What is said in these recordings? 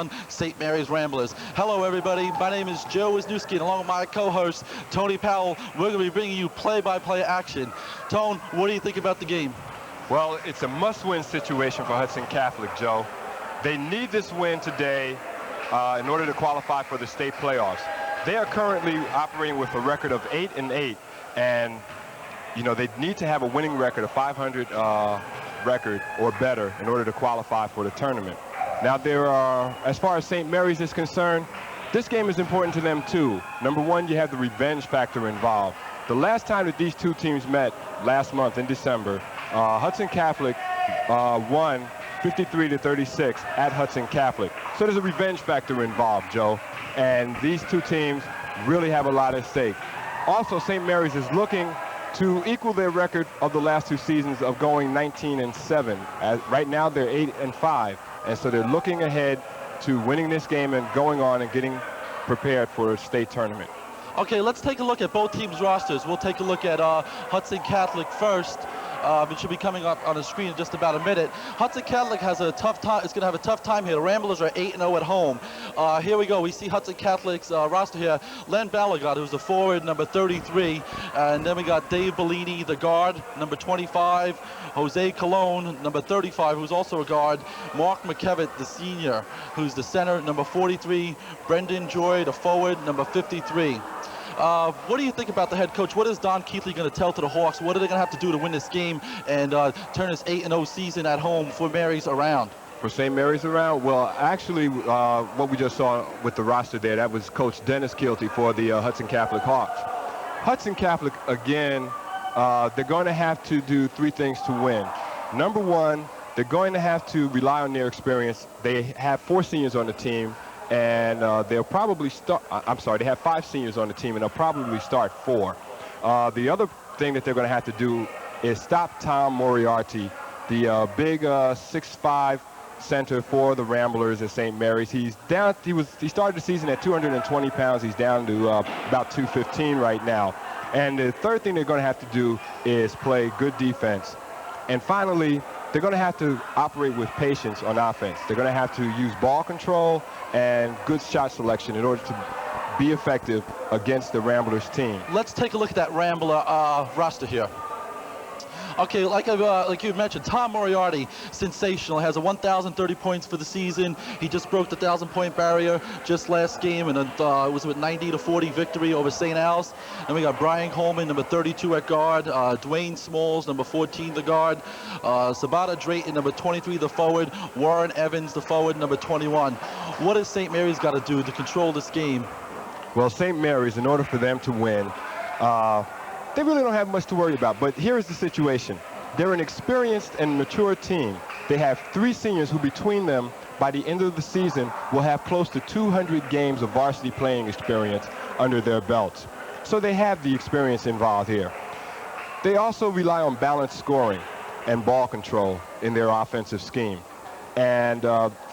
on St. Mary's Ramblers. Hello, everybody. My name is Joe Wisniewski, and along with my co-host, Tony Powell, we're going to be bringing you play-by-play action. Tone, what do you think about the game? Well, it's a must-win situation for Hudson Catholic, Joe. They need this win today in order to qualify for the state playoffs. They are currently operating with a record of 8-8, and you know, they need to have a winning record, a 500 record or better, in order to qualify for the tournament. Now, there are, as far as St. Mary's is concerned, this game is important to them too. Number one, you have the revenge factor involved. The last time that these two teams met, last month in December, Hudson Catholic won 53-36 at Hudson Catholic. So there's a revenge factor involved, Joe, and these two teams really have a lot at stake. Also, St. Mary's is looking to equal their record of the last two seasons of going 19-7. Right now they're 8-5, and so they're looking ahead to winning this game and going on and getting prepared for a state tournament. Okay, let's take a look at both teams' rosters. We'll take a look at Hudson Catholic first. It should be coming up on the screen in just about a minute. Hudson Catholic has a tough time. It's going to have a tough time here. The Ramblers are 8-0 at home. Here we go. We see Hudson Catholic's roster here. Len Balagot, who's the forward, number 33. And then we got Dave Bellini, the guard, number 25. Jose Colon, number 35, who's also a guard. Mark Mckevitt, the senior, who's the center, number 43. Brendan Joy, the forward, number 53. What do you think about the head coach? What is Don Keithley going to tell to the Hawks? What are they going to have to do to win this game and turn this 8-0 season at home for Mary's around? For St. Mary's around? Well, actually, what we just saw with the roster there, that was Coach Dennis Keithley for the Hudson Catholic Hawks. Hudson Catholic, again, they're going to have to do three things to win. Number one, they're going to have to rely on their experience. They have 4 seniors on the team. And they'll probably start, they have 5 seniors on the team, and they'll probably start 4. The other thing that they're going to have to do is stop Tom Moriarty, the big 6'5" center for the Ramblers at St. Mary's. He's down. He started the season at 220 pounds. He's down to about 215 right now. And the third thing they're going to have to do is play good defense. And finally, they're going to have to operate with patience on offense. They're going to have to use ball control and good shot selection in order to be effective against the Ramblers team. Let's take a look at that Rambler roster here. Okay, like you mentioned, Tom Moriarty, sensational, has a 1,030 points for the season. He just broke the 1,000-point barrier just last game, and it was with 90-40 victory over St. Al's. Then we got Bryan Coleman, number 32 at guard. Dwayne Smalls, number 14, the guard. Sabata Drayton, number 23, the forward. Warren Evans, the forward, number 21. What has St. Mary's got to do to control this game? Well, St. Mary's, in order for them to win, they really don't have much to worry about, but here is the situation. They're an experienced and mature team. They have 3 seniors who, between them, by the end of the season, will have close to 200 games of varsity playing experience under their belts. So they have the experience involved here. They also rely on balanced scoring and ball control in their offensive scheme. And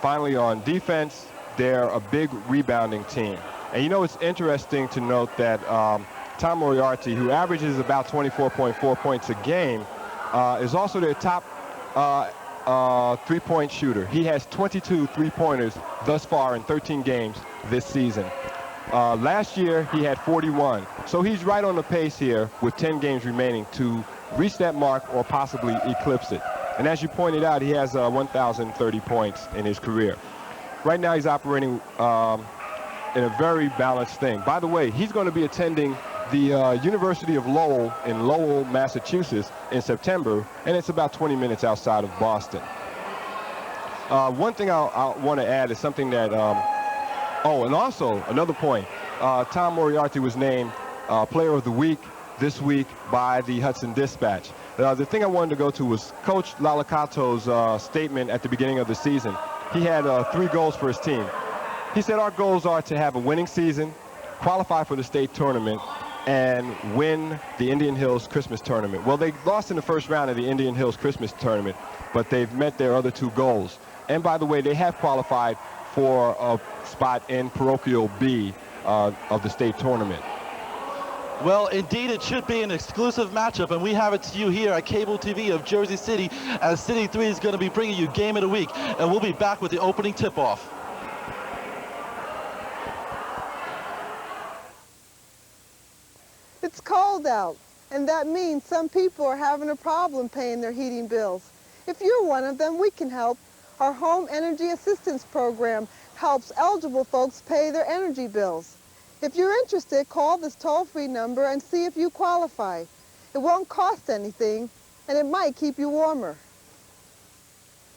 finally, on defense, they're a big rebounding team. And you know, it's interesting to note that Tom Moriarty, who averages about 24.4 points a game, is also their top three-point shooter. He has 22 three-pointers thus far in 13 games this season. Last year, he had 41. So he's right on the pace here with 10 games remaining to reach that mark or possibly eclipse it. And as you pointed out, he has 1,030 points in his career. Right now, he's operating in a very balanced thing. By the way, he's going to be attending the University of Lowell in Lowell, Massachusetts in September, and it's about 20 minutes outside of Boston. One thing I want to add is something that, and also another point, Tom Moriarty was named Player of the Week this week by the Hudson Dispatch. The thing I wanted to go to was Coach Lalicato's statement at the beginning of the season. He had 3 goals for his team. He said, our goals are to have a winning season, qualify for the state tournament, and win the Indian Hills Christmas tournament. Well, they lost in the first round of the Indian Hills Christmas tournament, but they've met their other 2 goals. And by the way, they have qualified for a spot in Parochial B of the state tournament. Well, indeed, it should be an exclusive matchup, and we have it to you here at Cable TV of Jersey City, as City 3 is going to be bringing you Game of the Week, and we'll be back with the opening tip-off. It's cold out, and that means some people are having a problem paying their heating bills. If you're one of them, we can help. Our Home Energy Assistance Program helps eligible folks pay their energy bills. If you're interested, call this toll-free number and see if you qualify. It won't cost anything, and it might keep you warmer.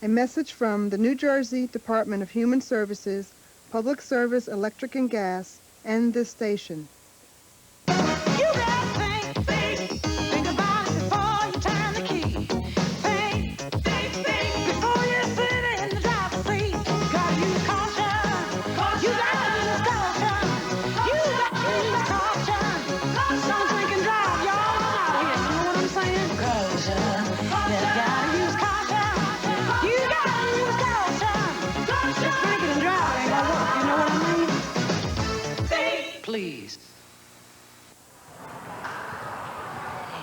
A message from the New Jersey Department of Human Services, Public Service, Electric and Gas, and this station. Think about it before you turn the key. Think before you sit in the driver's seat. Gotta use caution. You gotta use caution. You gotta use caution. Don't drink and drive, y'all. Out here, you know what I'm saying? Caution. You gotta use caution. You gotta use caution. Just drinking and driving ain't gonna work. You know what I mean? Please.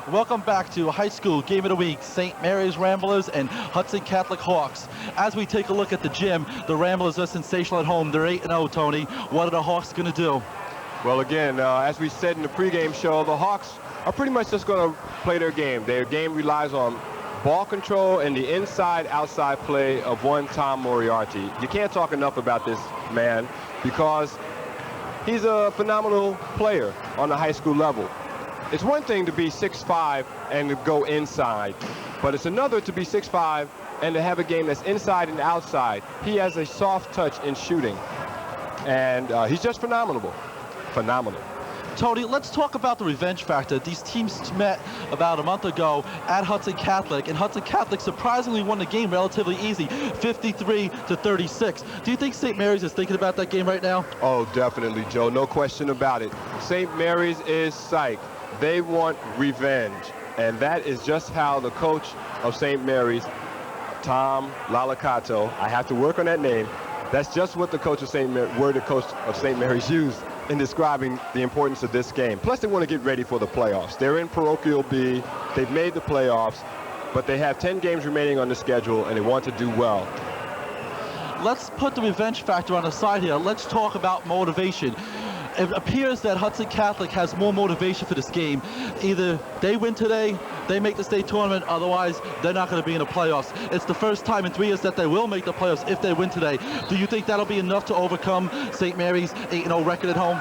Welcome back to High School Game of the Week, St. Mary's Ramblers and Hudson Catholic Hawks. As we take a look at the gym, the Ramblers are sensational at home. They're 8-0, Tony. What are the Hawks going to do? Well, again, as we said in the pregame show, the Hawks are pretty much just going to play their game. Their game relies on ball control and the inside-outside play of one Tom Moriarty. You can't talk enough about this man because he's a phenomenal player on the high school level. It's one thing to be 6'5" and to go inside, but it's another to be 6'5" and to have a game that's inside and outside. He has a soft touch in shooting, and he's just phenomenal. Phenomenal. Tony, let's talk about the revenge factor. These teams met about a month ago at Hudson Catholic, and Hudson Catholic surprisingly won the game relatively easy, 53-36. Do you think St. Mary's is thinking about that game right now? Oh, definitely, Joe. No question about it. St. Mary's is psyched. They want revenge, and that is just how the coach of St. Mary's, Tom Lalicato, I have to work on that name. That's just what the coach of St. Mary's used in describing the importance of this game. Plus, they want to get ready for the playoffs. They're in Parochial B. They've made the playoffs, but they have 10 games remaining on the schedule, and they want to do well. Let's put the revenge factor on the side here. Let's talk about motivation. It appears that Hudson Catholic has more motivation for this game. Either they win today, they make the state tournament, otherwise they're not going to be in the playoffs. It's the first time in 3 years that they will make the playoffs if they win today. Do you think that'll be enough to overcome St. Mary's 8-0 record at home?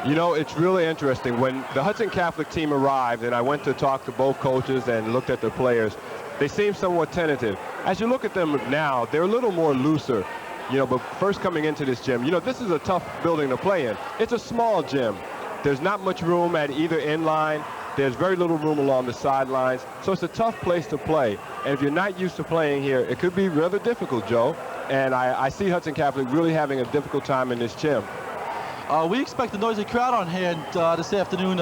You know, it's really interesting. When the Hudson Catholic team arrived, and I went to talk to both coaches and looked at the players, they seemed somewhat tentative. As you look at them now, they're a little more looser. You know, but first coming into this gym, you know, this is a tough building to play in. It's a small gym. There's not much room at either end line. There's very little room along the sidelines. So it's a tough place to play. And if you're not used to playing here, it could be rather difficult, Joe. And I see Hudson Catholic really having a difficult time in this gym. We expect a noisy crowd on hand this afternoon,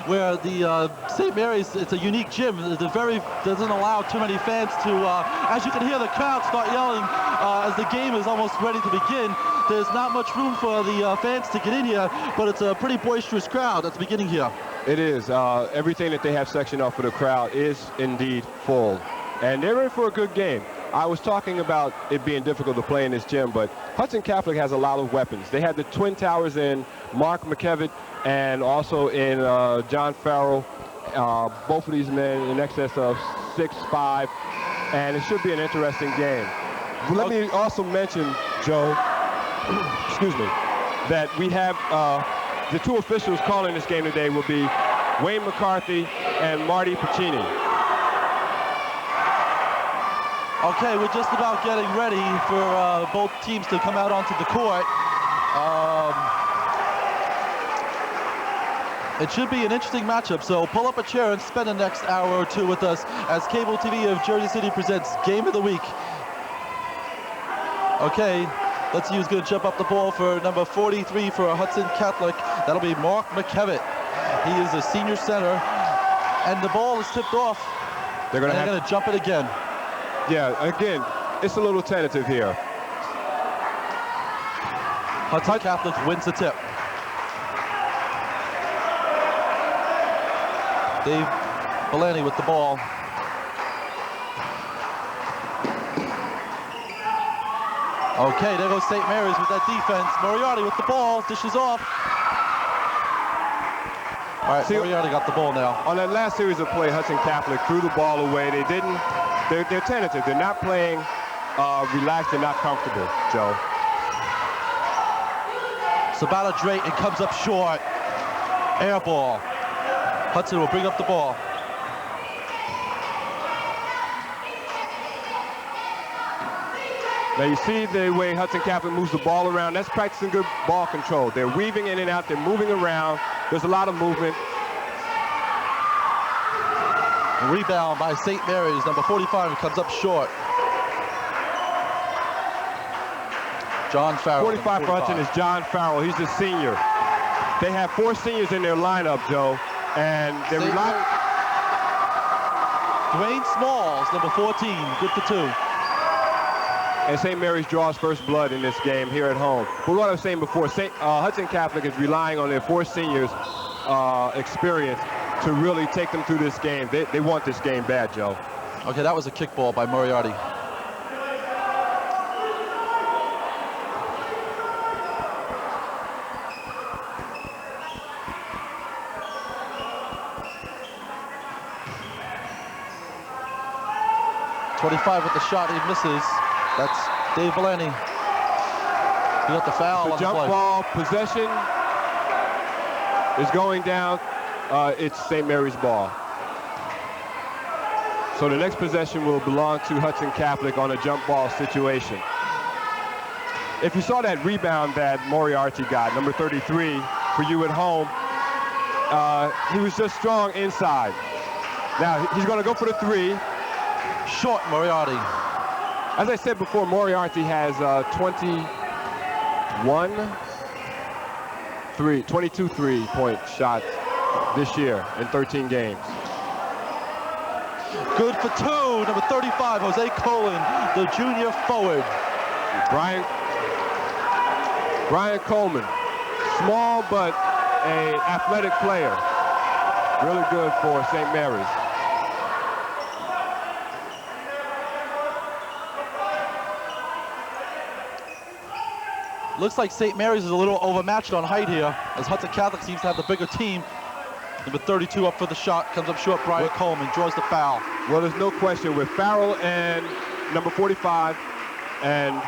where the St. Mary's, it's a unique gym. Doesn't allow too many fans to, as you can hear the crowd start yelling as the game is almost ready to begin. There's not much room for the fans to get in here, but it's a pretty boisterous crowd that's beginning here. It is. Everything that they have sectioned off for the crowd is indeed full. And they're in for a good game. I was talking about it being difficult to play in this gym, but Hudson Catholic has a lot of weapons. They had the Twin Towers in Mark Mckevitt and also in John Farrell. Both of these men in excess of 6'5", and it should be an interesting game. Let me also mention, Joe, excuse me, that we have the two officials calling this game today will be Wayne McCarthy and Marty Piccini. Okay, we're just about getting ready for both teams to come out onto the court. It should be an interesting matchup, so pull up a chair and spend the next hour or two with us as Cable TV of Jersey City presents Game of the Week. Okay, let's see who's going to jump up the ball for number 43 for Hudson Catholic. That'll be Mark Mckevitt. He is a senior center, and the ball is tipped off. They're going to jump it again. Yeah, again, it's a little tentative here. Hudson Catholic wins the tip. Dave Bellani with the ball. Okay, there goes St. Mary's with that defense. Moriarty with the ball, dishes off. All right, Moriarty got the ball now. On that last series of play, Hudson Catholic threw the ball away. They're tentative. They're not playing relaxed and not comfortable, Joe. Sabata Drayton comes up short. Air ball. Hudson will bring up the ball. Now you see the way Hudson Catholic moves the ball around. That's practicing good ball control. They're weaving in and out. They're moving around. There's a lot of movement. Rebound by St. Mary's, number 45, comes up short. John Farrell. 45 for Hudson is John Farrell. He's a senior. They have 4 seniors in their lineup, Joe, and they're relying. Dwayne Smalls, number 14, good for 2. And St. Mary's draws first blood in this game here at home. But what I was saying before, Hudson Catholic is relying on their 4 seniors' experience to really take them through this game. They want this game bad, Joe. Okay, that was a kickball by Moriarty. .25 with the shot, he misses. That's Dave Valenti. He got the foul on the jump play. Ball possession is going down. It's St. Mary's ball. So the next possession will belong to Hudson Catholic on a jump ball situation. If you saw that rebound that Moriarty got, number 33, for you at home, he was just strong inside. Now he's going to go for the 3. Short Moriarty. As I said before, Moriarty has 22 3-point shots this year in 13 games. Good for 2, number 35, Jose Coleman, the junior forward. Bryan Coleman, small but an athletic player. Really good for St. Mary's. Looks like St. Mary's is a little overmatched on height here, as Hudson Catholic seems to have the bigger team. Number 32 up for the shot, comes up short. Bryan Coleman draws the foul. Well, there's no question with Farrell and number 45 and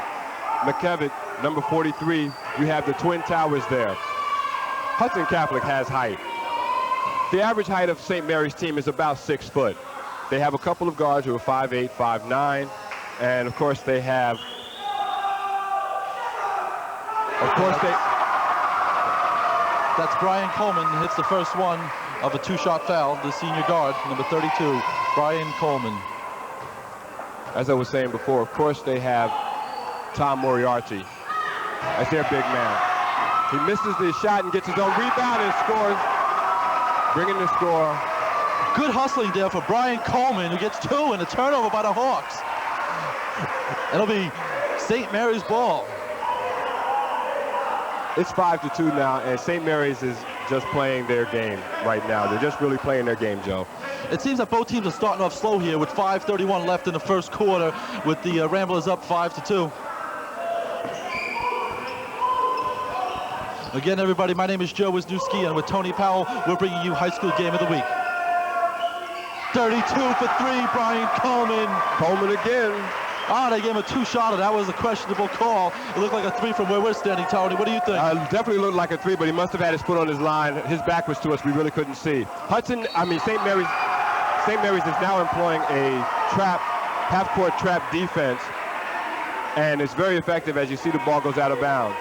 Mckevitt, number 43, you have the Twin Towers there. Hudson Catholic has height. The average height of St. Mary's team is about 6 foot. They have a couple of guards who are 5'8", 5'9", and of course they have. That's Bryan Coleman, hits the first one of a 2-shot foul, the senior guard, number 32, Bryan Coleman. As I was saying before, of course they have Tom Moriarty as their big man. He misses the shot and gets his own rebound and scores, bringing the score. Good hustling there for Bryan Coleman, who gets 2 and a turnover by the Hawks. It'll be St. Mary's ball. It's 5-2 now, and St. Mary's is just playing their game right now. They're just really playing their game, Joe. It seems that both teams are starting off slow here with 5:31 left in the first quarter, with the Ramblers up 5-2. Again, everybody, my name is Joe Wisniewski, and with Tony Powell, we're bringing you High School Game of the Week. 32 for 3, Bryan Coleman. Coleman again. They gave him a 2-shot, and that was a questionable call. It looked like a 3 from where we're standing, Tony. What do you think? Definitely looked like a 3, but he must have had his foot on his line. His back was to us. We really couldn't see. St. Mary's is now employing a half-court trap defense, and it's very effective as you see the ball goes out of bounds.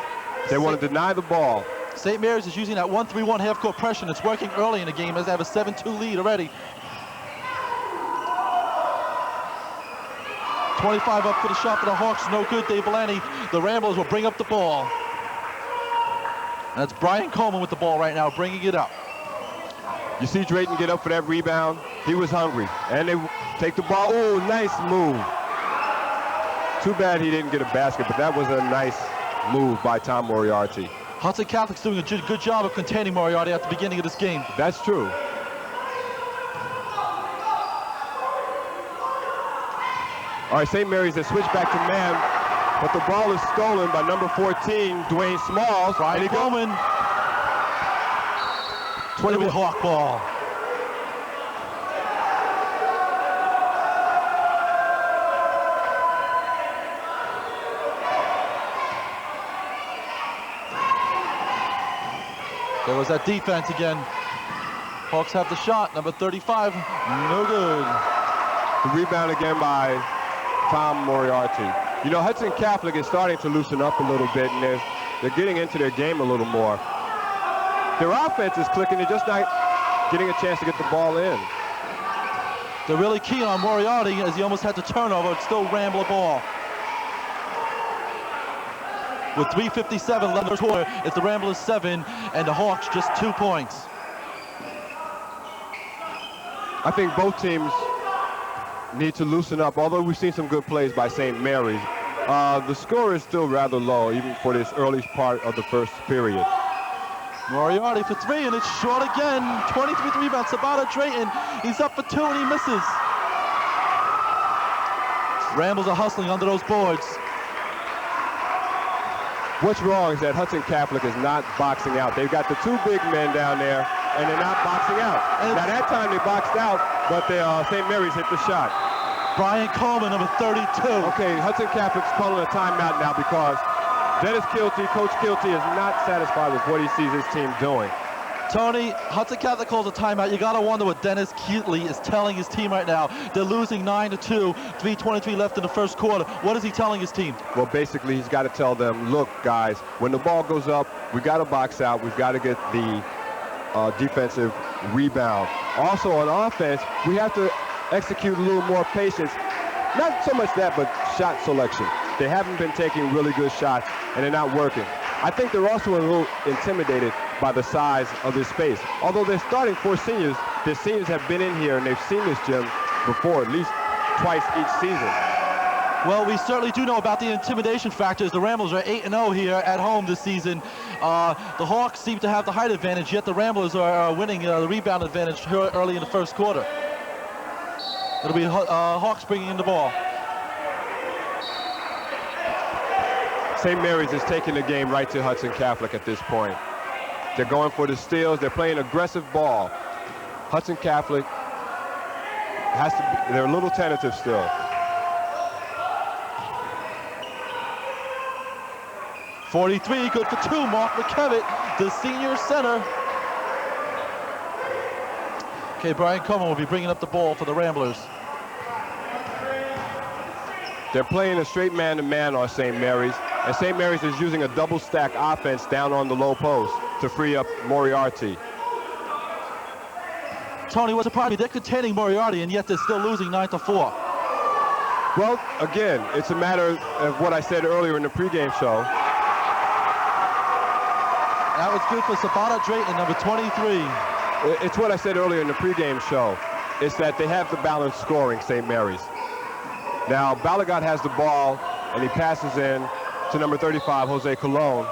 They want to deny the ball. St. Mary's is using that 1-3-1 half-court pressure, and it's working early in the game as they have a 7-2 lead already. 25 up for the shot for the Hawks, no good. Dave Valenti. The Ramblers will bring up the ball. And it's Bryan Coleman with the ball right now, bringing it up. You see Drayton get up for that rebound. He was hungry. And they take the ball. Oh, nice move. Too bad he didn't get a basket, but that was a nice move by Tom Moriarty. Hudson Catholic's doing a good job of containing Moriarty at the beginning of this game. That's true. All right, St. Mary's has switched back to man, but the ball is stolen by number 14, Dwayne Smalls. Bryan Coleman. It'll be Hawk ball. There was that defense again. Hawks have the shot, number 35, no good. The rebound again by Tom Moriarty. You know, Hudson Catholic is starting to loosen up a little bit, and they're getting into their game a little more. Their offense is clicking, they're just not getting a chance to get the ball in. They're really keen on Moriarty as he almost had the turnover. It's still Rambler ball. With 3:57 left in the quarter, it's the Ramblers 7 and the Hawks just 2 points. I think both teams need to loosen up, although we've seen some good plays by St. Mary's. The score is still rather low, even for this early part of the first period. Moriarty for 3, and it's short again. 23 rebounds. Sabata Drayton, he's up for 2 and he misses. Ramblers are hustling under those boards. What's wrong is that Hudson Catholic is not boxing out. They've got the 2 big men down there, and they're not boxing out. Now that time they boxed out, but St. Mary's hit the shot. Bryan Coleman, number 32. Okay, Hudson Catholic's calling a timeout now because Dennis Kilty, Coach Kilty, is not satisfied with what he sees his team doing. Tony, Hudson Catholic calls a timeout. You gotta wonder what Dennis Keatley is telling his team right now. They're losing 9-2, 3:23 left in the first quarter. What is he telling his team? Well, basically, he's got to tell them, look, guys, when the ball goes up, we got to box out. We've got to get the defensive rebound. Also, on offense, we have to execute a little more patience. Not so much that, but shot selection. They haven't been taking really good shots, and they're not working. I think they're also a little intimidated by the size of this space. Although they're starting 4 seniors, the seniors have been in here and they've seen this gym before, at least twice each season. Well, we certainly do know about the intimidation factors. The Ramblers are 8-0 here at home this season. The Hawks seem to have the height advantage, yet the Ramblers are winning the rebound advantage early in the first quarter. It'll be Hawks bringing in the ball. St. Mary's is taking the game right to Hudson Catholic at this point. They're going for the steals. They're playing aggressive ball. Hudson Catholic has to be, they're a little tentative still. .43, good for 2. Mark Mckevitt, the senior center. Okay, Bryan Coleman will be bringing up the ball for the Ramblers. They're playing a straight man-to-man on St. Mary's, and St. Mary's is using a double-stack offense down on the low post to free up Moriarty. Tony, what's the problem? They're containing Moriarty, and yet they're still losing 9-4. Well, again, it's a matter of what I said earlier in the pregame show. That was good for Sabata Drayton, number 23. It's what I said earlier in the pregame show. It's that they have the balanced scoring, St. Mary's. Now, Balagot has the ball, and he passes in to number 35, Jose Colon,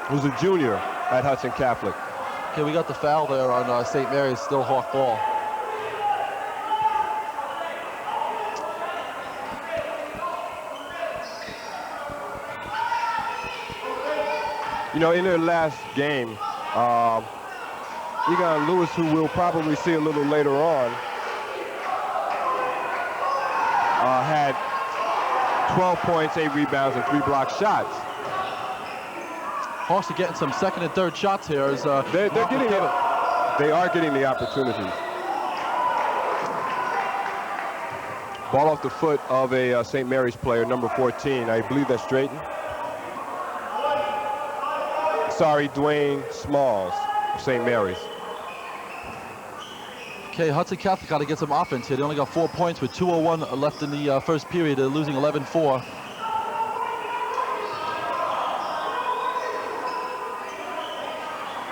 who's a junior at Hudson Catholic. Okay, we got the foul there on St. Mary's, still Hawk ball. You know, in their last game, Egon Lewis, who we'll probably see a little later on, had 12 points, 8 rebounds, and 3 block shots. Hawks are getting some second and third shots here. As, they're getting it. They are getting the opportunities. Ball off the foot of a St. Mary's player, number 14. I believe that's Drayton. Sorry, Dwayne Smalls of St. Mary's. Okay, Hudson Catholic got to get some offense here. They only got 4 points with 2:01 left in the first period. They're losing 11-4.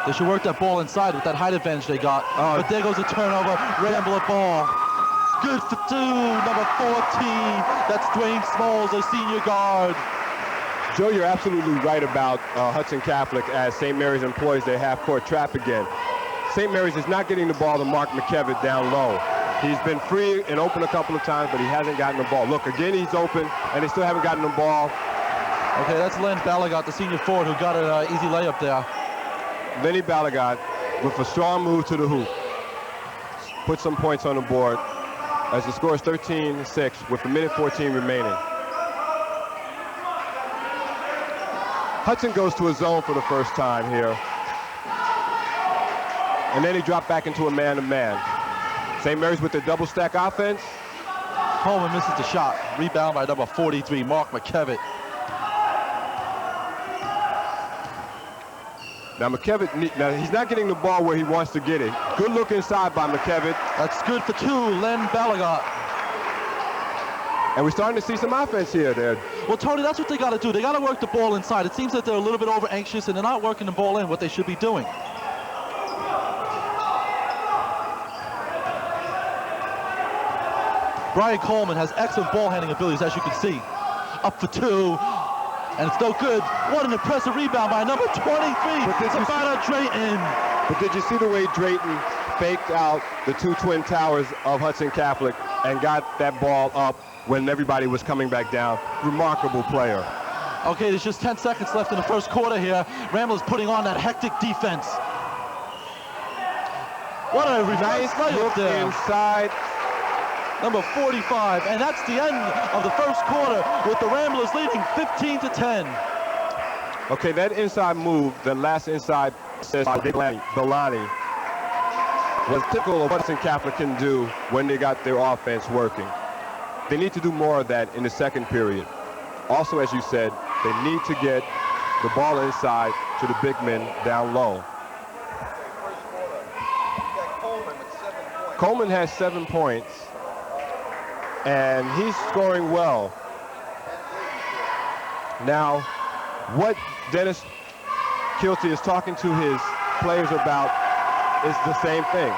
They should work that ball inside with that height advantage they got. But there goes a turnover. Rambler ball. Good for 2, number 14. That's Dwayne Smalls, a senior guard. Joe, you're absolutely right about Hudson Catholic as St. Mary's employs their half-court trap again. St. Mary's is not getting the ball to Mark Mckevitt down low. He's been free and open a couple of times, but he hasn't gotten the ball. Look, again, he's open, and they still haven't gotten the ball. Okay, that's Len Balagot, the senior forward, who got an easy layup there. Lenny Balagot with a strong move to the hoop. Put some points on the board as the score is 13-6 with 1:14 remaining. Hudson goes to a zone for the first time here. And then he dropped back into a man-to-man. St. Mary's with the double stack offense. Coleman misses the shot. Rebound by number 43, Mark Mckevitt. Now Mckevitt, he's not getting the ball where he wants to get it. Good look inside by Mckevitt. That's good for two, Len Balagot. And we're starting to see some offense here. Well, Tony, that's what they got to do. They got to work the ball inside. It seems that they're a little bit over anxious and they're not working the ball in, what they should be doing. Bryan Coleman has excellent ball handling abilities, as you can see. Up for two, and it's no good. What an impressive rebound by number 23, Sabata Drayton. But did you see the way Drayton faked out the two twin towers of Hudson Catholic and got that ball up when everybody was coming back down? Remarkable player. Okay, there's just 10 seconds left in the first quarter here. Ramblers putting on that hectic defense. What a nice look there. Inside. Number 45, and that's the end of the first quarter with the Ramblers leading 15-10. Okay, that inside move, the last inside by Belani, was typical of what Hudson Catholic can do when they got their offense working. They need to do more of that in the second period. Also, as you said, they need to get the ball inside to the big men down low. Coleman has 7 points. And he's scoring well. Now, what Dennis Kilty is talking to his players about is the same thing.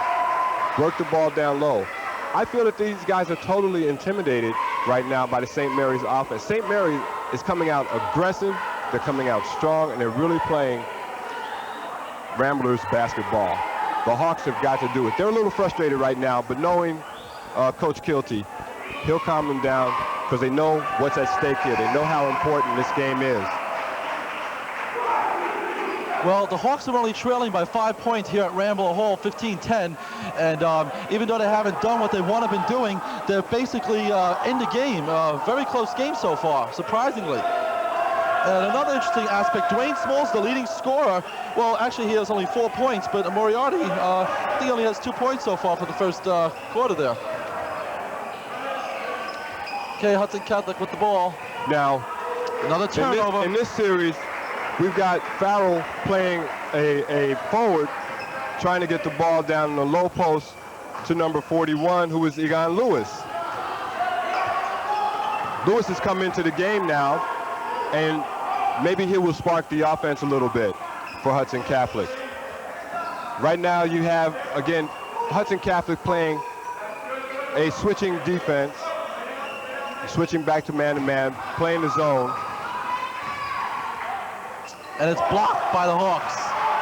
Work the ball down low. I feel that these guys are totally intimidated right now by the St. Mary's offense. St. Mary is coming out aggressive, they're coming out strong, and they're really playing Ramblers basketball. The Hawks have got to do it. They're a little frustrated right now, but knowing Coach Kilty, he'll calm them down because they know what's at stake here. They know how important this game is. Well, the Hawks are only trailing by 5 points here at Rambler Hall, 15-10. And even though they haven't done what they want to have been doing, they're basically in the game. Very close game so far, surprisingly. And another interesting aspect, Dwayne Smalls, the leading scorer. Well, actually, he has only 4 points, but Moriarty, I think he only has 2 points so far for the first quarter there. Okay, Hudson Catholic with the ball. Now, another turnover. In this series, we've got Farrell playing a forward, trying to get the ball down in the low post to number 41, who is Egon Lewis. Lewis has come into the game now, and maybe he will spark the offense a little bit for Hudson Catholic. Right now you have, again, Hudson Catholic playing a switching defense, switching back to man-to-man, playing the zone. And it's blocked by the Hawks.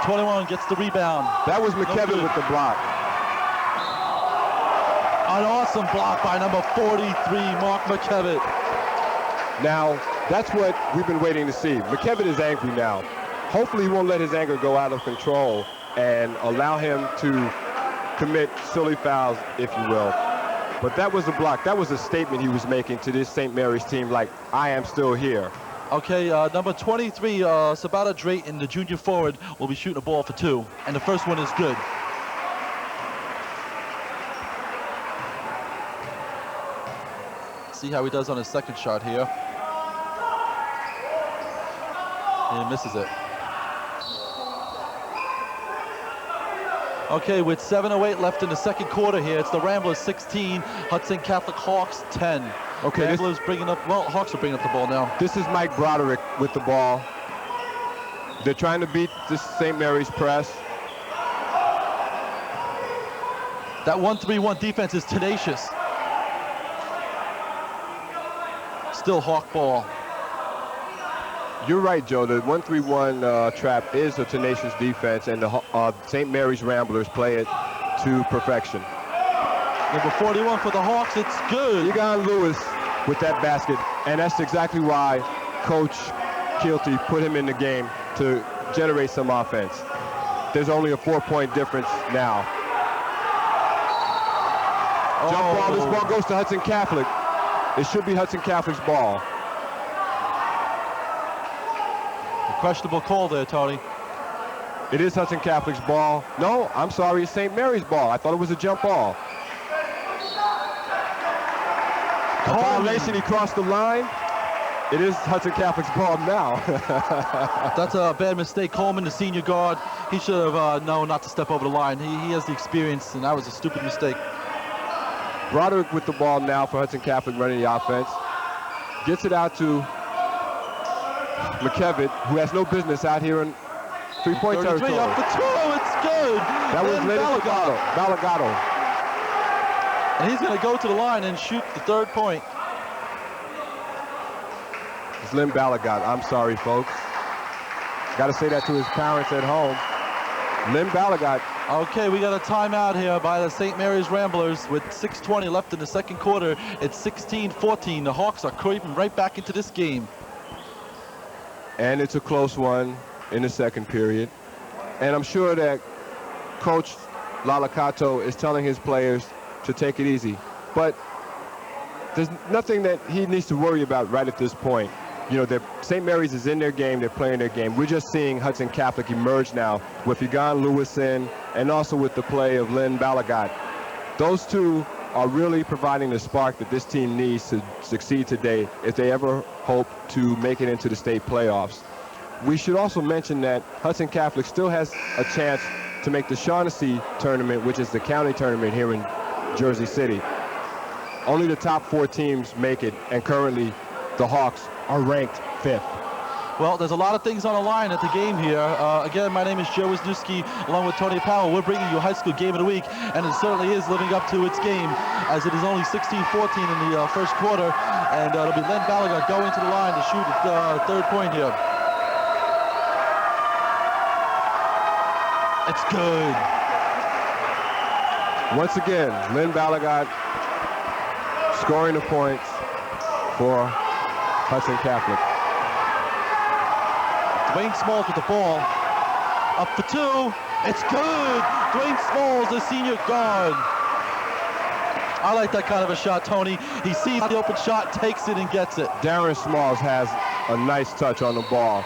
21 gets the rebound. That was Mckevitt with the block. An awesome block by number 43, Mark Mckevitt. Now, that's what we've been waiting to see. Mckevitt is angry now. Hopefully he won't let his anger go out of control and allow him to commit silly fouls, if you will. But that was a block. That was a statement he was making to this St. Mary's team, like, I am still here. Okay, number 23, Sabata Drayton, the junior forward, will be shooting a ball for 2. And the first one is good. See how he does on his second shot here. He misses it. Okay, with 7:08 left in the second quarter here, it's the Ramblers 16, Hudson Catholic Hawks 10. Okay, Ramblers bringing up, well, Hawks are bringing up the ball now. This is Mike Broderick with the ball. They're trying to beat this St. Mary's press. That 1-3-1 defense is tenacious. Still Hawk ball. You're right, Joe. The 1-3-1 trap is a tenacious defense, and the St. Mary's Ramblers play it to perfection. Number 41 for the Hawks, it's good. Egon Lewis with that basket, and that's exactly why Coach Kilty put him in the game, to generate some offense. there's only a 4-point difference now. Jump ball, this ball goes to Hudson Catholic. It should be Hudson Catholic's ball. A questionable call there, Tony. It is Hudson Catholic's ball. No, I'm sorry, it's St. Mary's ball. I thought it was a jump ball. A violation, he crossed the line. It is Hudson Catholic's ball now. That's a bad mistake. Coleman, the senior guard, he should have known not to step over the line. He has the experience, and that was a stupid mistake. Broderick with the ball now for Hudson Catholic running the offense. Gets it out to Mckevitt, who has no business out here in three-point territory. Up for 2, it's good. That was Balagato. And he's going to go to the line and shoot the 3rd point. It's Lynn Balagat. I'm sorry, folks. Got to say that to his parents at home. Lynn Balagat. Okay, we got a timeout here by the St. Mary's Ramblers with 6:20 left in the 2nd quarter. It's 16-14. The Hawks are creeping right back into this game. And it's a close one in the 2nd period. And I'm sure that Coach Lalakato is telling his players to take it easy. But there's nothing that he needs to worry about right at this point. You know, St. Mary's is in their game, they're playing their game. We're just seeing Hudson Catholic emerge now with Egon Lewis in, and also with the play of Lynn Balagat. Those two are really providing the spark that this team needs to succeed today if they ever hope to make it into the state playoffs. We should also mention that Hudson Catholic still has a chance to make the Shaughnessy tournament, which is the county tournament here in Jersey City. Only the top 4 teams make it, and currently the Hawks are ranked 5th. Well, there's a lot of things on the line at the game here. Again, my name is Joe Wisniewski, along with Tony Powell. We're bringing you a high school game of the week, and it certainly is living up to its game, as it is only 16-14 in the 1st quarter, and it'll be Len Balagat going to the line to shoot the 3rd point here. It's good. Once again, Lynn Balagat scoring the points for Hudson Catholic. Dwayne Smalls with the ball. Up for 2. It's good. Dwayne Smalls, the senior guard. I like that kind of a shot, Tony. He sees the open shot, takes it, and gets it. Darren Smalls has a nice touch on the ball.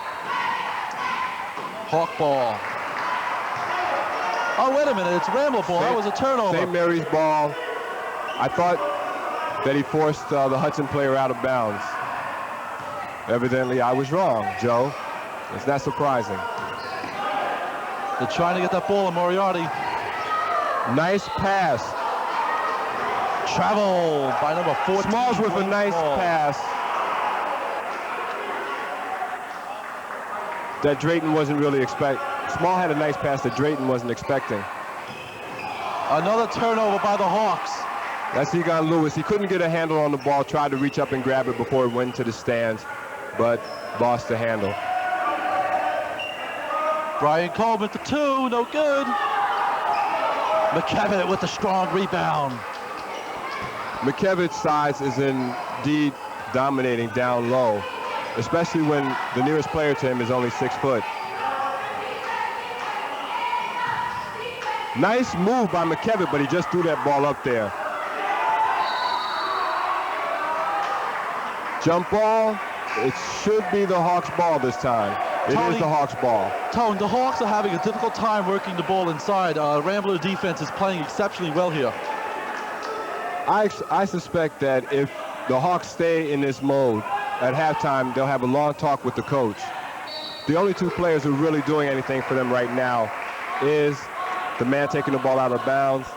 Hawk ball. Oh, wait a minute. It's Ramble ball. That was a turnover. St. Mary's ball. I thought that he forced the Hudson player out of bounds. Evidently, I was wrong, Joe. It's not surprising. They're trying to get that ball in Moriarty. Nice pass. Travel by number 14. Smalls with a nice pass. That Drayton wasn't really expecting. Small had a nice pass that Drayton wasn't expecting. Another turnover by the Hawks. That's Egon Lewis. He couldn't get a handle on the ball, tried to reach up and grab it before it went to the stands, but lost the handle. Bryan Coleman for 2, no good. Mckevitt with a strong rebound. Mckevitt's size is indeed dominating down low, especially when the nearest player to him is only 6 foot. Nice move by Mckevitt, but he just threw that ball up there. Jump ball, it should be the Hawks ball this time. It is the Hawks ball. Tone, the Hawks are having a difficult time working the ball inside. Rambler defense is playing exceptionally well here. I suspect that if the Hawks stay in this mode at halftime, they'll have a long talk with the coach. The only 2 players who are really doing anything for them right now is the man taking the ball out of bounds,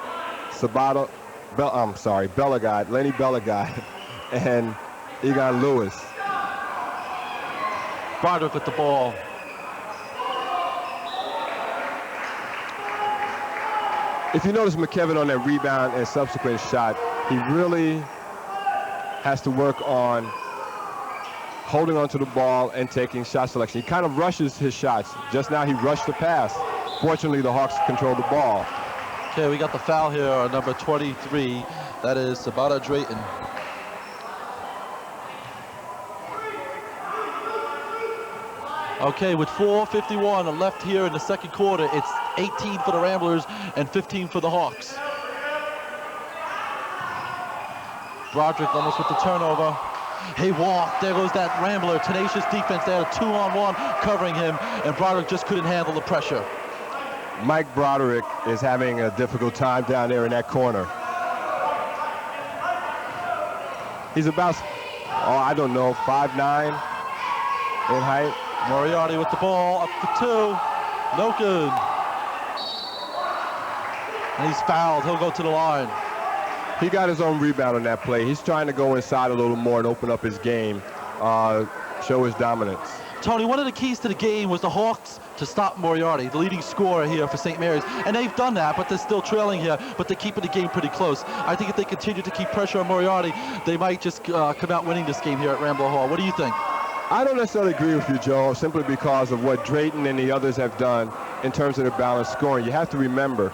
Balagat, Lenny Balagat, and Egon Lewis. Broderick with the ball. If you notice Mckevitt on that rebound and subsequent shot, he really has to work on holding onto the ball and taking shot selection. He kind of rushes his shots. Just now he rushed the pass. Fortunately, the Hawks control the ball. Okay, we got the foul here on number 23. That is Sabata Drayton. Okay, with 4:51 left here in the second quarter, it's 18 for the Ramblers and 15 for the Hawks. Broderick almost with the turnover. He walked. There goes that Rambler. Tenacious defense. They had a 2-on-1 covering him, and Broderick just couldn't handle the pressure. Mike Broderick is having a difficult time down there in that corner. He's about, I don't know, 5'9" in height. Moriarty with the ball, up for 2. No good. And he's fouled. He'll go to the line. He got his own rebound on that play. He's trying to go inside a little more and open up his game, show his dominance. Tony, one of the keys to the game was the Hawks to stop Moriarty, the leading scorer here for St. Mary's. And they've done that, but they're still trailing here, but they're keeping the game pretty close. I think if they continue to keep pressure on Moriarty, they might just come out winning this game here at Rambler Hall. What do you think? I don't necessarily agree with you, Joe, simply because of what Drayton and the others have done in terms of their balanced scoring. You have to remember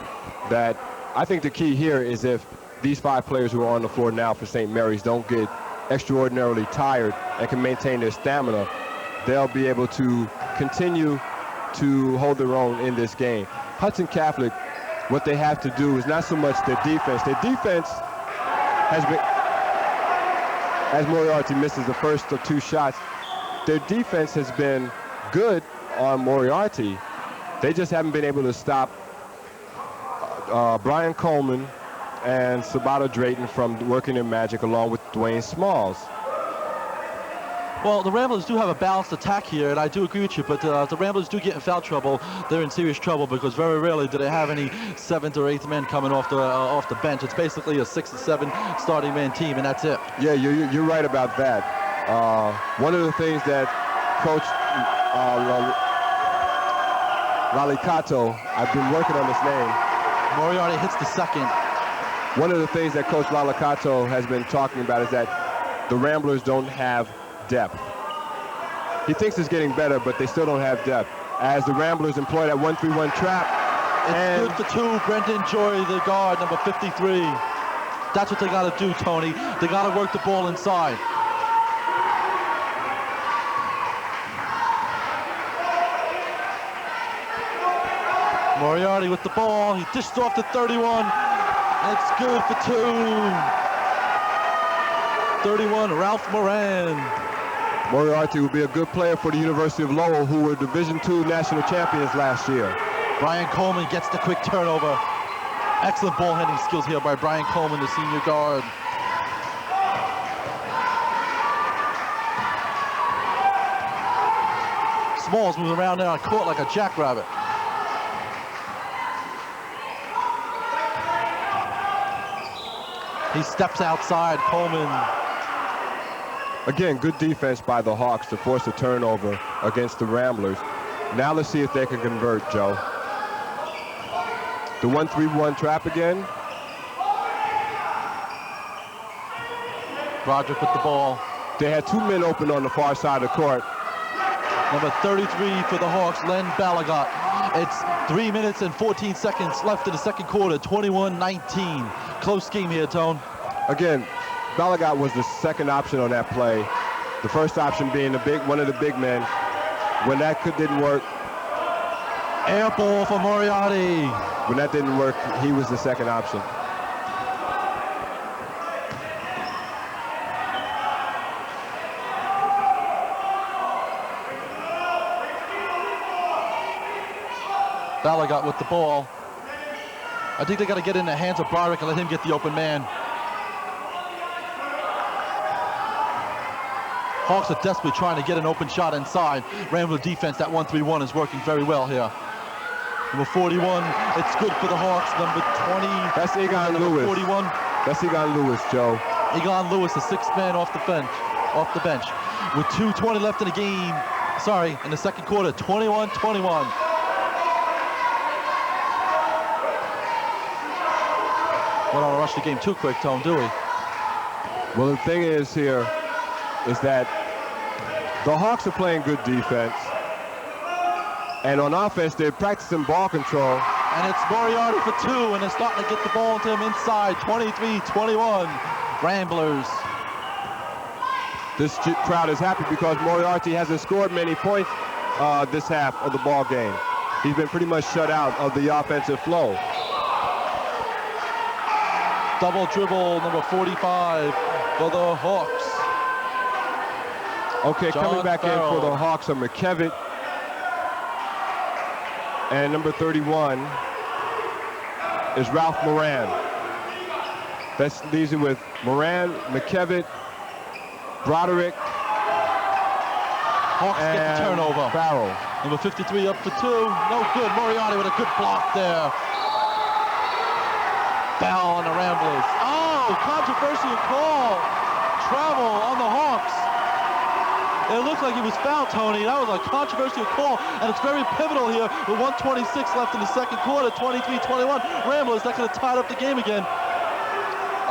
that I think the key here is if these 5 players who are on the floor now for St. Mary's don't get extraordinarily tired and can maintain their stamina, they'll be able to continue to hold their own in this game. Hudson Catholic, what they have to do is not so much their defense. Their defense has been, as Moriarty misses the first of 2 shots, their defense has been good on Moriarty. They just haven't been able to stop Bryan Coleman and Sabata Drayton from working their magic along with Dwayne Smalls. Well, the Ramblers do have a balanced attack here, and I do agree with you, but if the Ramblers do get in foul trouble, they're in serious trouble because very rarely do they have any 7th or 8th men coming off the bench. It's basically a 6 or 7 starting man team, and that's it. Yeah, you're right about that. One of the things that Coach Lalicato, I've been working on this name. Moriarty hits the second. One of the things that Coach Lalicato has been talking about is that the Ramblers don't have depth. He thinks it's getting better, but they still don't have depth. As the Ramblers employ that 1-3-1 trap. It's good for 2. Brendan Joy, the guard, number 53. That's what they got to do, Tony. They got to work the ball inside. Moriarty with the ball. He dished off to 31. It's good for 2. 31, Ralph Moran. Moriarty will be a good player for the University of Lowell, who were Division II national champions last year. Bryan Coleman gets the quick turnover. Excellent ball handling skills here by Bryan Coleman, the senior guard. Smalls moves around there on court like a jackrabbit. He steps outside, Coleman. Again, good defense by the Hawks to force a turnover against the Ramblers. Now let's see if they can convert, Joe. The 1-3-1 trap again. Broderick with the ball. They had 2 men open on the far side of the court. Number 33 for the Hawks, Len Balagot. It's 3 minutes and 14 seconds left in the second quarter, 21-19. Close game here, Tone. Again, Balagot was the second option on that play. The first option being one of the big men. When that didn't work. Air ball for Moriarty. When that didn't work, he was the second option. Balagot with the ball. I think they got to get in the hands of Broderick and let him get the open man. Hawks are desperately trying to get an open shot inside. Rambler defense, that 1-3-1 is working very well here. Number 41, it's good for the Hawks. Number 20, that's Egon Lewis. 41. That's Egon Lewis, Joe. Egon Lewis, the 6th man off the bench. With 2:20 left in the game. Sorry, in the second quarter, 21-21. We don't want to rush the game too quick, Tone, do we? Well, the thing is here is that the Hawks are playing good defense. And on offense, they're practicing ball control. And it's Moriarty for 2, and they're starting to get the ball to him inside. 23-21, Ramblers. This crowd is happy because Moriarty hasn't scored many points this half of the ball game. He's been pretty much shut out of the offensive flow. Double dribble, number 45 for the Hawks. Okay, coming John back Farrell. in for the Hawks are Mckevitt and number 31 is Ralph Moran. That leaves it with Moran, Mckevitt, Broderick, Hawks get the and turnover. Farrell. Number 53 up for two. No good. Moriarty with a good block there. Foul on the Ramblers. Oh, controversial call. Travel on the Hawks. It looked like he was fouled, Tony. That was a controversial call, and it's very pivotal here with 1:26 left in the second quarter, 23-21. Ramblers, that could have tied up the game again.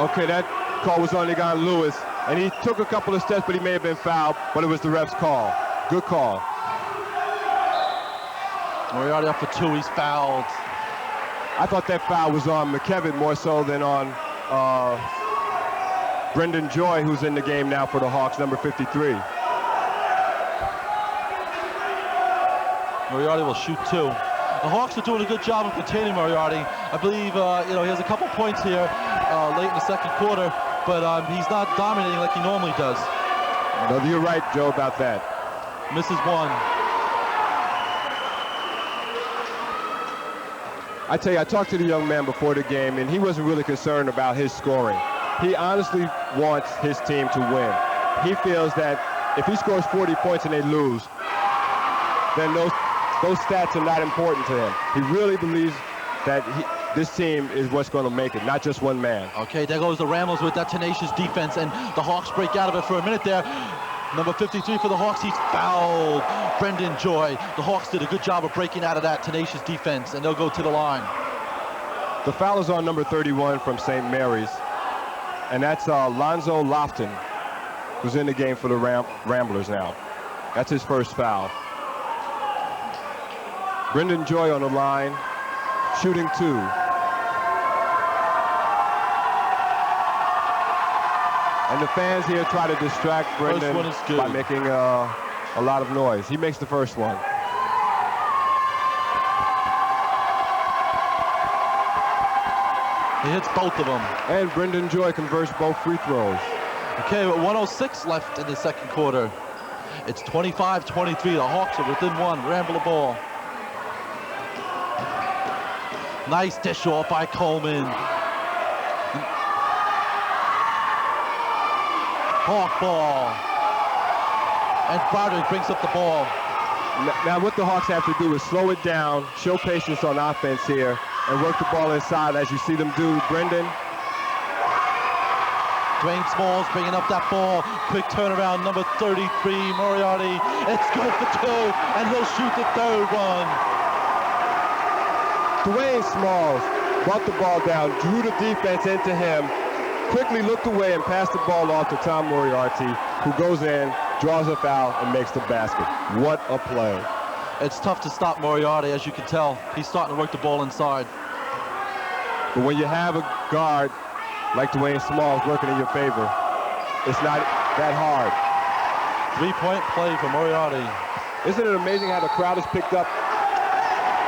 Okay, that call was on Egon Lewis, and he took a couple of steps, but he may have been fouled, but it was the ref's call. Good call. Moriarty up for two. He's fouled. I thought that foul was on Mckevitt more so than on Brendan Joy, who's in the game now for the Hawks, number 53. Moriarty will shoot two. The Hawks are doing a good job of containing Moriarty. I believe, he has a couple points here late in the second quarter, but he's not dominating like he normally does. No, you're right, Joe, about that. Misses one. I tell you, I talked to the young man before the game, and he wasn't really concerned about his scoring. He honestly wants his team to win. He feels that if he scores 40 points and they lose, then those stats are not important to him. He really believes that this team is what's going to make it, not just one man. Okay, there goes the Ramblers with that tenacious defense, and the Hawks break out of it for a minute there. Number 53 for the Hawks, he's fouled. Brendan Joy. The Hawks did a good job of breaking out of that tenacious defense, and they'll go to the line. The foul is on number 31 from St. Mary's, and that's Lonzo Lofton, who's in the game for the Ramblers now. That's his first foul. Brendan Joy on the line, shooting two. And the fans here try to distract Brendan by making a lot of noise. He makes the first one. He hits both of them. And Brendan Joy converts both free throws. Okay, with 1:06 left in the second quarter. It's 25-23. The Hawks are within one. Rambler ball. Nice dish off by Coleman. Hawk ball. And Broderick brings up the ball. Now what the Hawks have to do is slow it down, show patience on offense here, and work the ball inside as you see them do. Brendan. Dwayne Smalls bringing up that ball. Quick turnaround, number 33, Moriarty. It's good for two, and he'll shoot the third one. Dwayne Smalls brought the ball down, drew the defense into him, quickly looked away and passed the ball off to Tom Moriarty, who goes in, draws a foul, and makes the basket. What a play. It's tough to stop Moriarty, as you can tell. He's starting to work the ball inside. But when you have a guard like Dwayne Smalls working in your favor, it's not that hard. Three-point play for Moriarty. Isn't it amazing how the crowd has picked up?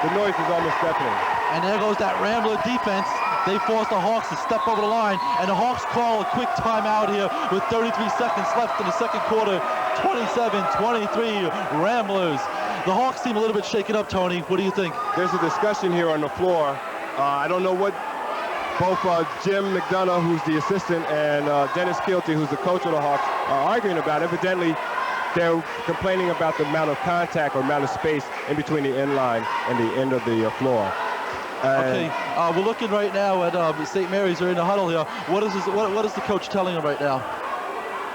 The noise is almost deafening. And there goes that Rambler defense. They force the Hawks to step over the line, and the Hawks call a quick timeout here with 33 seconds left in the second quarter. 27-23 Ramblers. The Hawks seem a little bit shaken up, Tony. What do you think? There's a discussion here on the floor. I don't know what both Jim McDonough, who's the assistant, and Dennis Kilty, who's the coach of the Hawks, are arguing about. Evidently, they're complaining about the amount of contact or amount of space in between the end line and the end of the floor. Okay, we're looking right now at St. Mary's. They're in the huddle here. What is the coach telling them right now?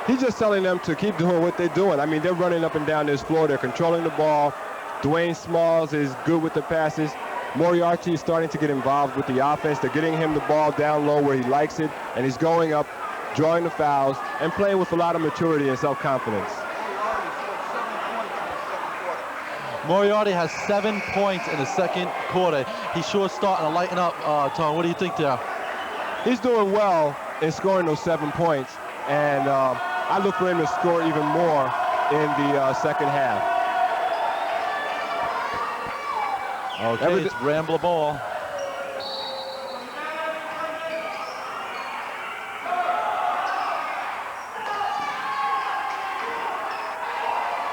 He's just telling them to keep doing what they're doing. I mean, they're running up and down this floor. They're controlling the ball. Dwayne Smalls is good with the passes. Moriarty is starting to get involved with the offense. They're getting him the ball down low where he likes it, and he's going up, drawing the fouls, and playing with a lot of maturity and self-confidence. Moriarty has 7 points in the second quarter. He's sure starting to lighten up, Tom. What do you think there? He's doing well in scoring those 7 points, and I look for him to score even more in the second half. Okay, it's Rambler ball.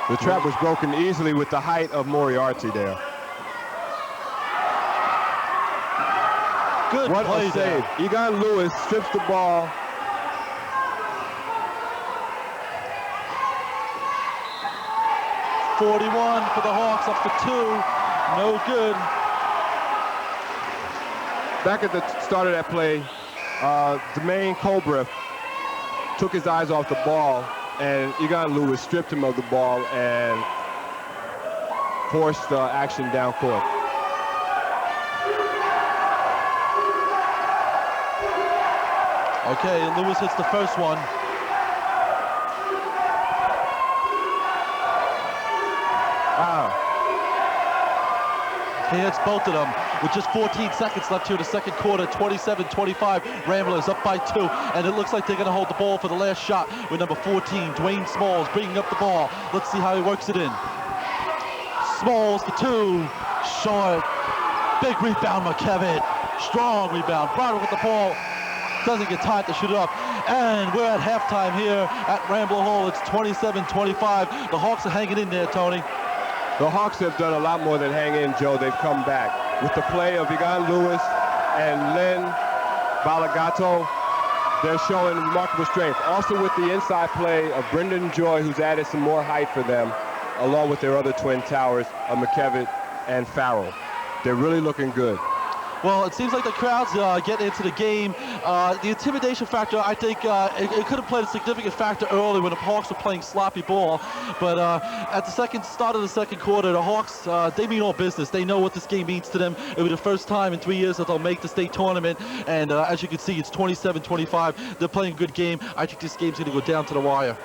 The trap was broken easily with the height of Moriarty there. Good What play a save. there. Egon Lewis strips the ball. .41 for the Hawks, up for 2. No good. Back at the start of that play, Dwayne Coleman took his eyes off the ball, and Egon Lewis stripped him of the ball and forced action down court. Okay, Lewis hits the first one. He hits both of them with just 14 seconds left here in the second quarter. 27-25, Ramblers up by 2, and it looks like they're going to hold the ball for the last shot with number 14, Dwayne Smalls, bringing up the ball. Let's see how he works it in. Smalls for 2, short, big rebound, Mckevitt, strong rebound. Broderick with the ball, doesn't get time to shoot it up. And we're at halftime here at Rambler Hall. It's 27-25. The Hawks are hanging in there, Tony. The Hawks have done a lot more than hang in, Joe. They've come back. With the play of Egon Lewis and Len Balagato, they're showing remarkable strength. Also with the inside play of Brendan Joy, who's added some more height for them, along with their other twin towers of Mckevitt and Farrell. They're really looking good. Well, it seems like the crowd's getting into the game. The intimidation factor, I think it could have played a significant factor early when the Hawks were playing sloppy ball. But at the start of the second quarter, the Hawks, they mean all business. They know what this game means to them. It'll be the first time in 3 years that they'll make the state tournament. And as you can see, it's 27-25. They're playing a good game. I think this game's going to go down to the wire.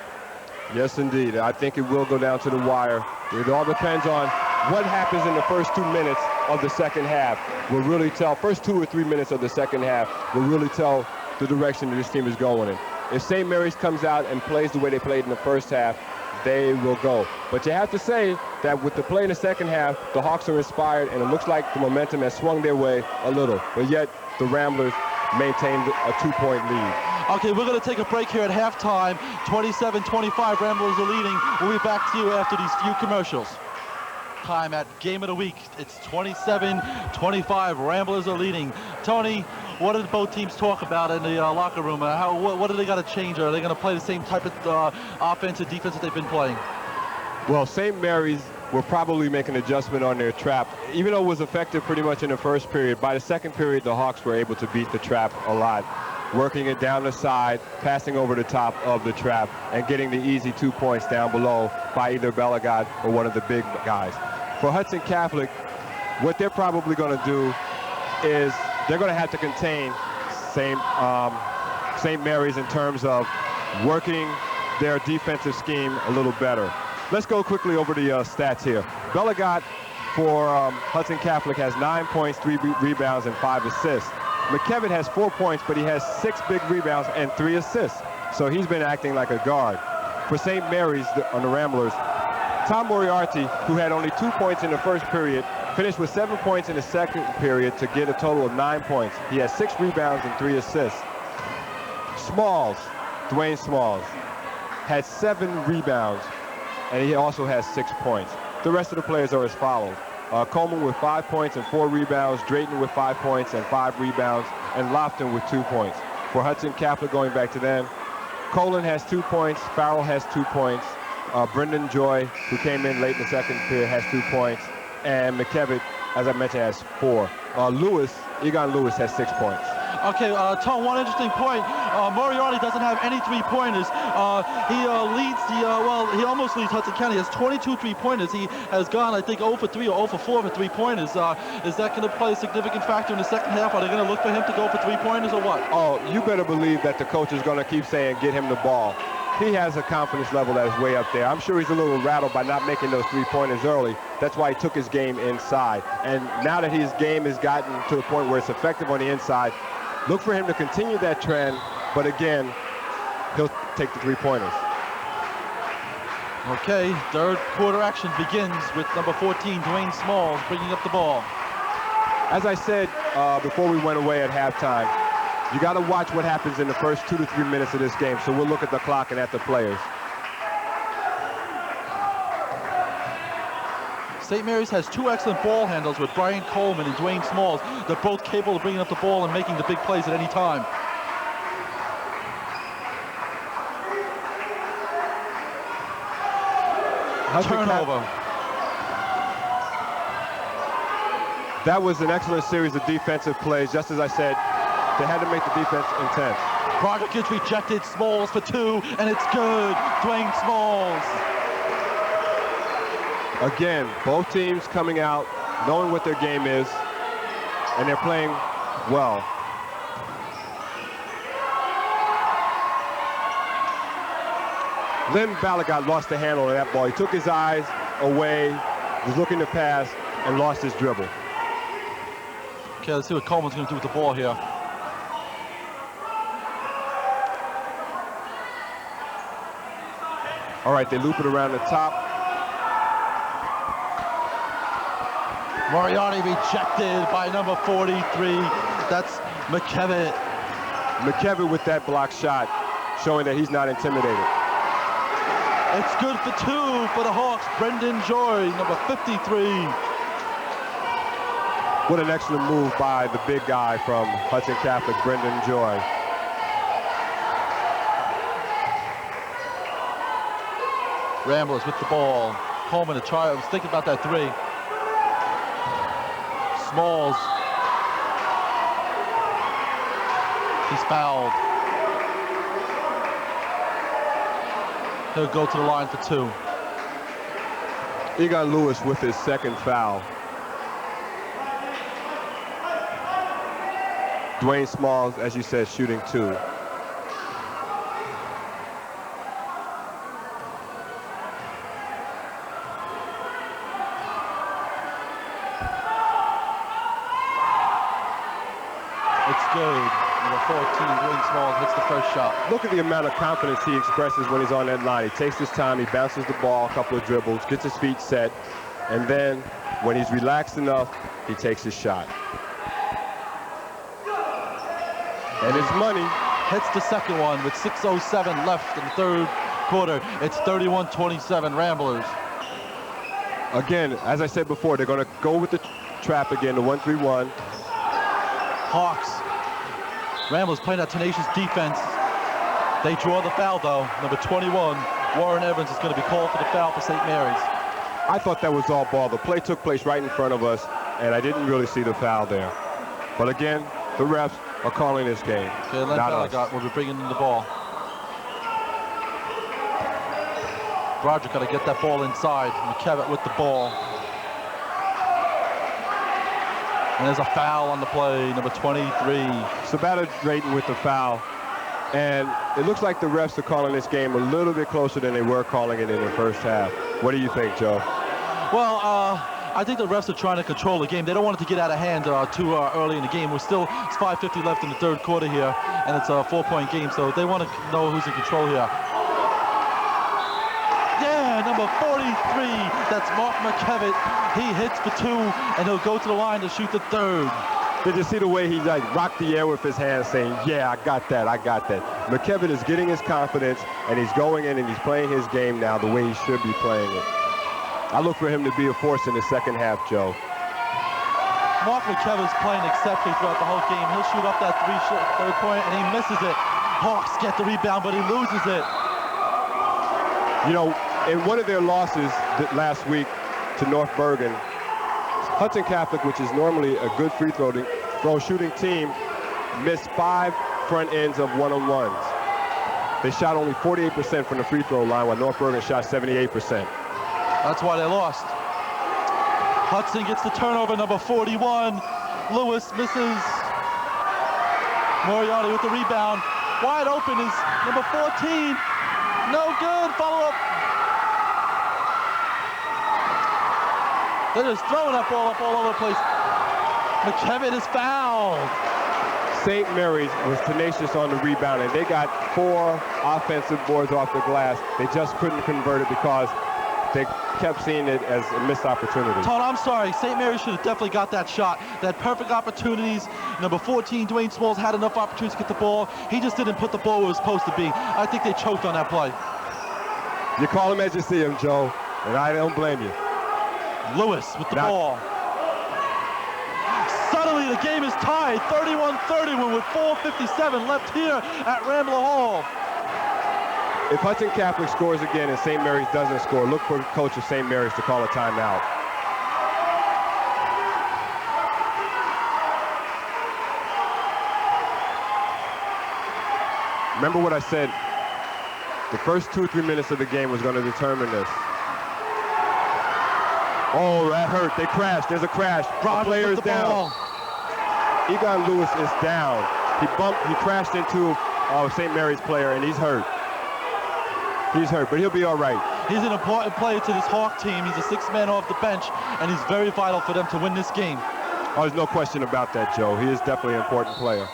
Yes, indeed. I think it will go down to the wire. It all depends on what happens in the first 2 minutes of the second half. Will really tell, first 2 or 3 minutes of the second half will really tell the direction that this team is going in. If St. Mary's comes out and plays the way they played in the first half, they will go. But you have to say that with the play in the second half, the Hawks are inspired, and it looks like the momentum has swung their way a little. But yet, the Ramblers maintained a 2-point lead. Okay, we're going to take a break here at halftime. 27-25, Ramblers are leading. We'll be back to you after these few commercials. Time at Game of the Week. It's 27-25. Ramblers are leading. Tony, what did both teams talk about in the locker room? What do they got to change? Are they going to play the same type of offense and defense that they've been playing? Well, St. Mary's will probably make an adjustment on their trap. Even though it was effective pretty much in the first period, by the second period, the Hawks were able to beat the trap a lot, working it down the side, passing over the top of the trap, and getting the easy 2 points down below by either Belagat or one of the big guys. For Hudson Catholic, what they're probably going to do is they're going to have to contain St. Mary's in terms of working their defensive scheme a little better. Let's go quickly over the stats here. Belagat for Hudson Catholic has 9 points, 3 rebounds, and 5 assists. Mckevitt has 4 points, but he has 6 big rebounds and 3 assists. So he's been acting like a guard. For St. Mary's on the Ramblers, Tom Moriarty, who had only 2 points in the first period, finished with 7 points in the second period to get a total of 9 points. He has 6 rebounds and 3 assists. Smalls, Dwayne Smalls, had 7 rebounds, and he also has 6 points. The rest of the players are as follows. Coleman with 5 points and 4 rebounds, Drayton with 5 points and 5 rebounds, and Lofton with 2 points. For Hudson Catholic, going back to them, Colin has 2 points, Farrell has 2 points, Brendan Joy, who came in late in the second period, has 2 points, and Mckevitt, as I mentioned, has 4. Egon Lewis has 6 points. Okay, Tom, one interesting point. Moriarty doesn't have any three-pointers. He almost leads Hudson County. He has 22 three-pointers. He has gone, I think, 0 for 3 or 0 for 4 for three-pointers. Is that going to play a significant factor in the second half? Are they going to look for him to go for three-pointers or what? Oh, you better believe that the coach is going to keep saying, get him the ball. He has a confidence level that is way up there. I'm sure he's a little rattled by not making those three-pointers early. That's why he took his game inside. And now that his game has gotten to the point where it's effective on the inside, look for him to continue that trend, but again, he'll take the three-pointers. Okay, third quarter action begins with number 14, Dwayne Smalls, bringing up the ball. As I said before we went away at halftime, you got to watch what happens in the first 2 to 3 minutes of this game. So we'll look at the clock and at the players. St. Mary's has 2 excellent ball handlers with Bryan Coleman and Dwayne Smalls. They're both capable of bringing up the ball and making the big plays at any time. Turnover. That was an excellent series of defensive plays. Just as I said, they had to make the defense intense. Broderick gets rejected. Smalls for 2, and it's good. Dwayne Smalls. Again, both teams coming out, knowing what their game is, and they're playing well. Len Balagot lost the handle of that ball. He took his eyes away, was looking to pass, and lost his dribble. Okay, let's see what Coleman's going to do with the ball here. All right, they loop it around the top. Moriarty rejected by number 43. That's Mckevitt. Mckevitt with that block shot, showing that he's not intimidated. It's good for 2 for the Hawks. Brendan Joy, number 53. What an excellent move by the big guy from Hudson Catholic, Brendan Joy. Ramblers with the ball. Coleman to try. I was thinking about that 3. Smalls. He's fouled. He'll go to the line for 2. Egon Lewis with his second foul. Dwayne Smalls, as you said, shooting 2. It's good. Number 14, Dwayne Smalls hits the first shot. Look at the amount of confidence he expresses when he's on that line. He takes his time, he bounces the ball, a couple of dribbles, gets his feet set, and then when he's relaxed enough, he takes his shot. And it's money. Hits the second one with 6:07 left in the third quarter. It's 31-27 Ramblers. Again, as I said before, they're going to go with the trap again, the 1-3-1. Hawks. Ramblers playing that tenacious defense. They draw the foul, though. Number 21, Warren Evans, is going to be called for the foul for St. Mary's. I thought that was all ball. The play took place right in front of us, and I didn't really see the foul there. But again, the refs are calling this game. Okay, Len Balagot will be bringing in the ball. Broderick got to get that ball inside. Mckevitt with the ball. And there's a foul on the play, number 23. Sabata Drayton with the foul. And it looks like the refs are calling this game a little bit closer than they were calling it in the first half. What do you think, Joe? Well, I think the refs are trying to control the game. They don't want it to get out of hand too early in the game. It's 5:50 left in the third quarter here, and it's a 4-point game, so they want to know who's in control here. Yeah, number 43, that's Mark Mckevitt. He hits for 2, and he'll go to the line to shoot the third. Did you see the way he rocked the air with his hands saying, yeah, I got that, I got that. Mckevitt is getting his confidence, and he's going in and he's playing his game now the way he should be playing it. I look for him to be a force in the second half, Joe. Mark Mckevitt's playing exceptionally throughout the whole game. He'll shoot up that third point, and he misses it. Hawks get the rebound, but he loses it. You know, in one of their losses last week to North Bergen, Hudson Catholic, which is normally a good free throw shooting team, missed 5 front ends of one-on-ones. They shot only 48% from the free throw line, while North Bergen shot 78%. That's why they lost. Hudson gets the turnover, number 41. Lewis misses. Moriarty with the rebound. Wide open is number 14. No good. Follow up. They're just throwing that ball up all over the place. Mckevitt is fouled. St. Mary's was tenacious on the rebound, and they got 4 offensive boards off the glass. They just couldn't convert it because they kept seeing it as a missed opportunity. Todd, I'm sorry. St. Mary's should have definitely got that shot. They had perfect opportunities. Number 14, Dwayne Smalls, had enough opportunities to get the ball. He just didn't put the ball where it was supposed to be. I think they choked on that play. You call him as you see him, Joe, and I don't blame you. Lewis with the ball. Suddenly the game is tied, 31-31 with 4:57 left here at Rambler Hall. If Hudson Catholic scores again and St. Mary's doesn't score, look for the coach of St. Mary's to call a timeout. Remember what I said, the first 2 or 3 minutes of the game was going to determine this. Oh, that hurt. They crashed. There's a crash. The player is down. Egon Lewis is down. He crashed into St. Mary's player, and he's hurt. He's hurt, but he'll be all right. He's an important player to this Hawk team. He's a 6th man off the bench, and he's very vital for them to win this game. Oh, there's no question about that, Joe. He is definitely an important player.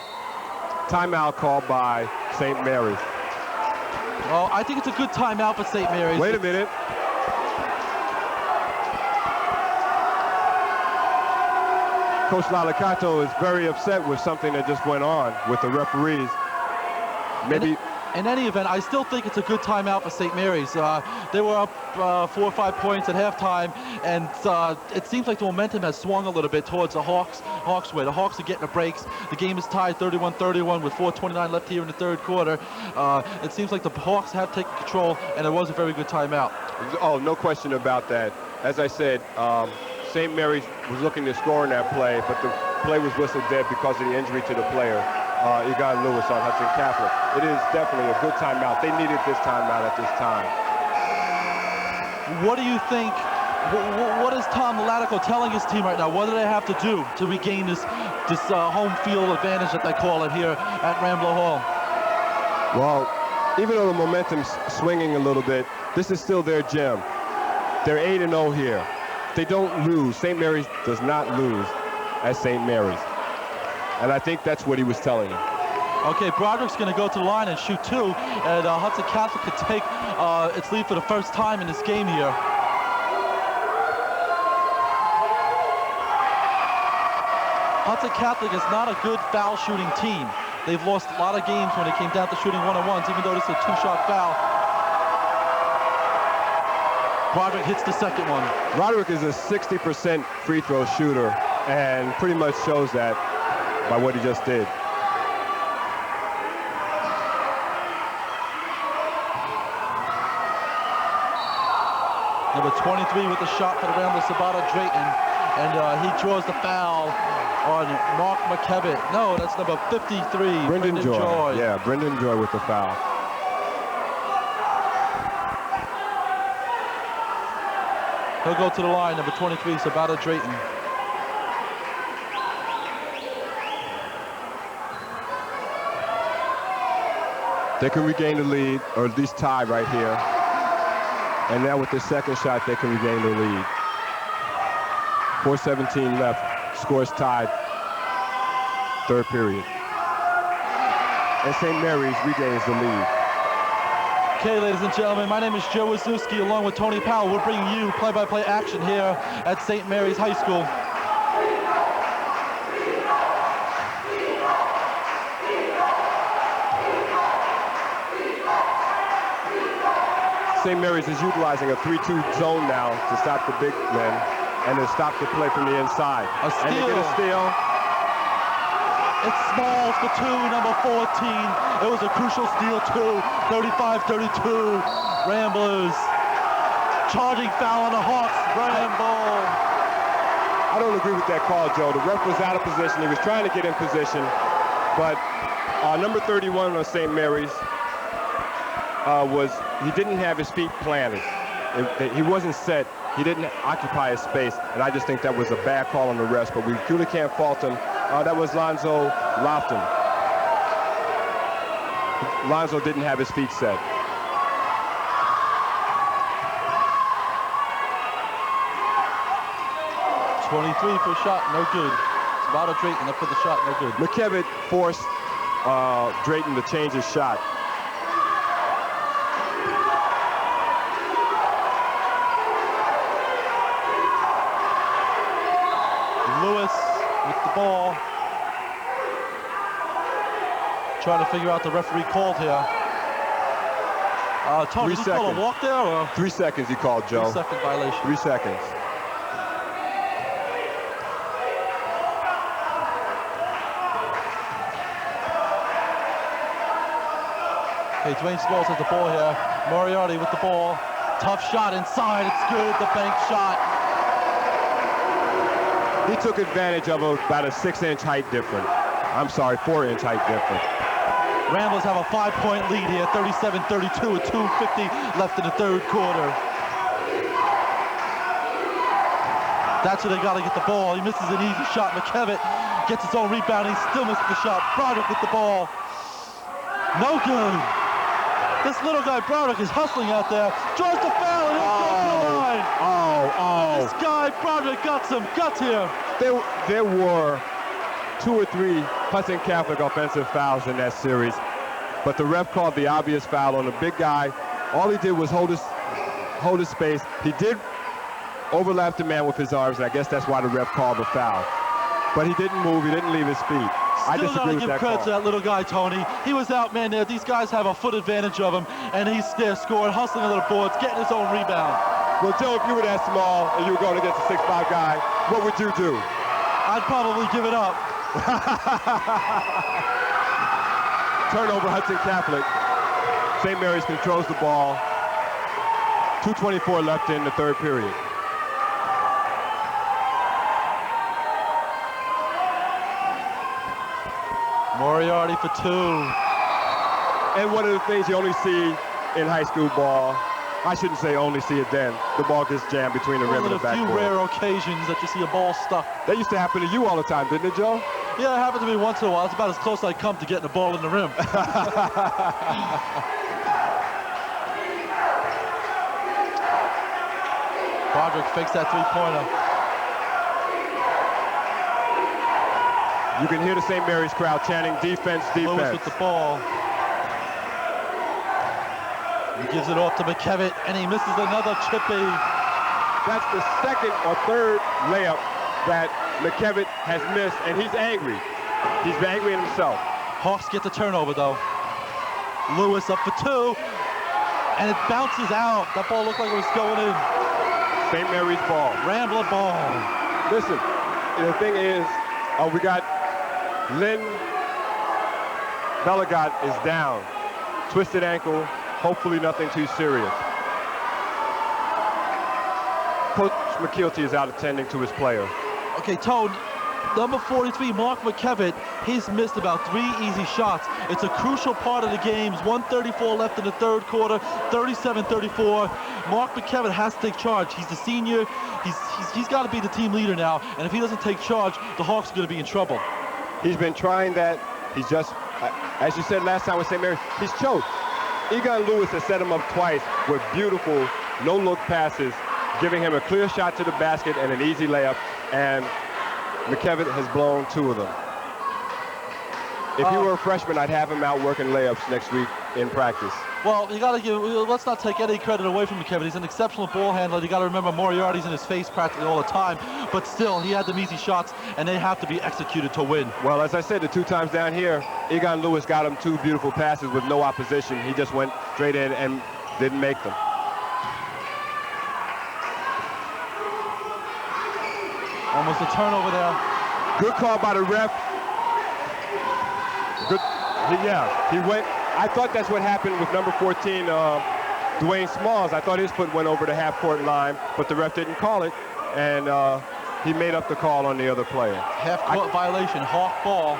Timeout called by St. Mary's. Oh, I think it's a good timeout for St. Mary's. Wait a minute. Coach Lalicato is very upset with something that just went on with the referees. Maybe. In any event, I still think it's a good timeout for St. Mary's. They were up 4 or 5 points at halftime, and it seems like the momentum has swung a little bit towards the Hawks' way. The Hawks are getting the breaks. The game is tied 31-31 with 4:29 left here in the 3rd quarter. It seems like the Hawks have taken control, and it was a very good timeout. Oh, no question about that. As I said, St. Mary's was looking to score in that play, but the play was whistled dead because of the injury to the player. Egon Lewis on Hudson Catholic. It is definitely a good timeout. They needed this timeout at this time. What do you think? What is Tom Latico telling his team right now? What do they have to do to regain this home field advantage that they call it here at Rambler Hall? Well, even though the momentum's swinging a little bit, this is still their gym. They're 8-0 here. They don't lose. St. Mary's does not lose at St. Mary's. And I think that's what he was telling him. Okay, Broderick's going to go to the line and shoot 2, and Hudson Catholic could take its lead for the first time in this game here. Hudson Catholic is not a good foul shooting team. They've lost a lot of games when it came down to shooting one-on-ones, even though this is a 2-shot foul. Broderick hits the second one. Broderick is a 60% free throw shooter, and pretty much shows that by what he just did. Number 23 with the shot for the Rambler, Sabata Drayton, and he draws the foul on Mark Mckevitt. No, that's number 53, Brendan Joy. Yeah, Brendan Joy with the foul. He'll go to the line, number 23, Sabata Drayton. They can regain the lead, or at least tie right here. And now with the second shot, they can regain the lead. 4:17 left, scores tied, 3rd period. And St. Mary's regains the lead. Okay, ladies and gentlemen, my name is Joe Wazowski, along with Tony Powell. We're bringing you play-by-play action here at St. Mary's High School. St. Mary's is utilizing a 3-2 zone now to stop the big men and to stop the play from the inside. A steal. And they get a steal. It's Smalls for 2, number 14. It was a crucial steal, too. 35-32. Ramblers. Charging foul on the Hawks. Ramble. I don't agree with that call, Joe. The ref was out of position. He was trying to get in position. But number 31 on St. Mary's he didn't have his feet planted. He wasn't set. He didn't occupy his space. And I just think that was a bad call on the refs. But we truly can't fault him. That was Lonzo Lofton. Lonzo didn't have his feet set. .23 for a shot, no good. It's about a Drayton up for the shot, no good. Mckevitt forced Drayton to change his shot. Lewis with the ball. Trying to figure out the referee called here. Tony, did he call a walk there? Or? 3 seconds he called, Joe. 3-second violation. 3 seconds. Okay, Dwayne Smalls has the ball here. Moriarty with the ball. Tough shot inside. It's good. The bank shot. He took advantage of about a 6-inch height difference. I'm sorry, 4-inch height difference. Ramblers have a 5-point lead here, 37-32 with 2:50 left in the third quarter. That's where they got to get the ball. He misses an easy shot. Mckevitt gets his own rebound. He still misses the shot. Broderick with the ball. No good. This little guy, Broderick, is hustling out there. Draws the foul and he'll go to the line. This guy, Broderick, got some guts here. There were 2 or 3 Hudson Catholic offensive fouls in that series, but the ref called the obvious foul on the big guy. All he did was hold his space. He did overlap the man with his arms, and I guess that's why the ref called the foul. But he didn't move. He didn't leave his feet. I Still disagree with gotta give that credit call. to that little guy, Tony. He was out, man, there. These guys have a foot advantage of him, and he's there scoring, hustling under the boards, getting his own rebound. Well, Joe, if you were that small and you were going against a 6'5" guy, what would you do? I'd probably give it up. Turnover, Hudson Catholic. St. Mary's controls the ball. 2:24 left in the third period. Moriarty for 2. And one of the things you only see in high school ball, I shouldn't say only see it then, the ball gets jammed between the rim and the One of the few backboard. rare occasions that you see a ball stuck. That used to happen to you all the time, didn't it, Joe? Yeah, it happened to me once in a while. It's about as close as I come to getting the ball in the rim. Broderick fakes that 3-pointer. You can hear the St. Mary's crowd chanting defense, Lewis defense. with the ball. He gives it off to Mckevitt, and he misses another chippy. That's the second or third layup that Mckevitt has missed, and he's angry. He's angry at himself. Hawks get the turnover, though. Lewis up for 2, and it bounces out. That ball looked like it was going in. St. Mary's ball. Rambler ball. Listen, the thing is, we got Lynn Belagot is down. Twisted ankle, hopefully nothing too serious. Coach McKeelty is out attending to his player. Okay, Tone, number 43, Mark Mckevitt, he's missed about 3 easy shots. It's a crucial part of the games. 1:34 left in the third quarter, 37-34. Mark Mckevitt has to take charge. He's the senior. He's got to be the team leader now, and if he doesn't take charge, the Hawks are going to be in trouble. He's been trying that. He's just, as you said last time with St. Mary's, he's choked. Egon Lewis has set him up twice with beautiful no-look passes, giving him a clear shot to the basket and an easy layup, and Mckevitt has blown 2 of them. If he were a freshman, I'd have him out working layups next week in practice. Well, you got to give. Let's not take any credit away from Mckevitt. He's an exceptional ball handler. You got to remember Moriarty's in his face practically all the time, but still, he had them easy shots, and they have to be executed to win. Well, as I said, the 2 times down here, Egon Lewis got him 2 beautiful passes with no opposition. He just went straight in and didn't make them. Almost a turnover there. Good call by the ref. Good. He went. I thought that's what happened with number 14, Dwayne Smalls. I thought his foot went over the half-court line, but the ref didn't call it, and he made up the call on the other player. Half-court violation, Hawk ball.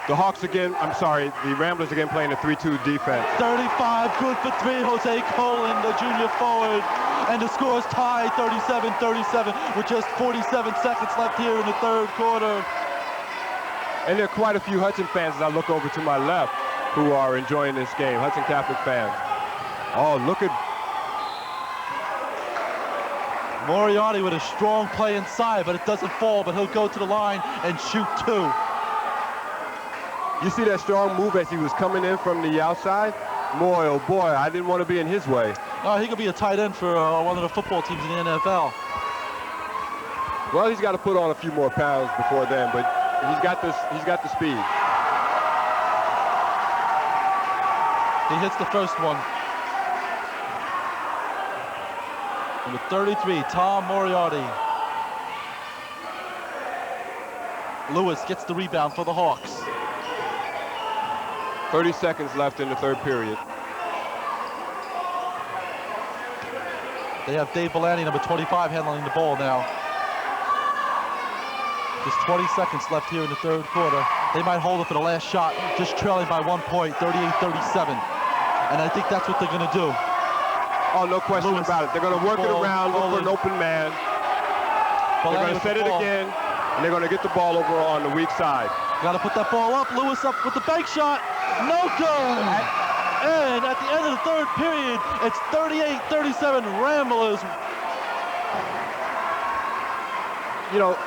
The Hawks again, I'm sorry, the Ramblers again playing a 3-2 defense. 35, good for 3, Jose Coleman, the junior forward. And the score is tied 37-37 with just 47 seconds left here in the third quarter. And there are quite a few Hudson fans as I look over to my left who are enjoying this game, Hudson Catholic fans. Oh, look at Moriarty with a strong play inside, but it doesn't fall, but he'll go to the line and shoot 2. You see that strong move as he was coming in from the outside? Boy, oh boy, I didn't want to be in his way. He could be a tight end for one of the football teams in the NFL. Well, he's got to put on a few more pounds before then, but he's got the speed. He hits the first one. Number 33, Tom Moriarty. Lewis gets the rebound for the Hawks. 30 seconds left in the third period. They have Dave Bellani, number 25, handling the ball now. Just 20 seconds left here in the third quarter. They might hold it for the last shot, just trailing by 1 point, 38-37. And I think that's what they're going to do. Oh, no question about it. They're going to work it around, look for an open man. They're going to set it again, and they're going to get the ball over on the weak side. Got to put that ball up. Lewis up with the bank shot. No good. And at the end of the third period, it's 38-37 Ramblers. You know,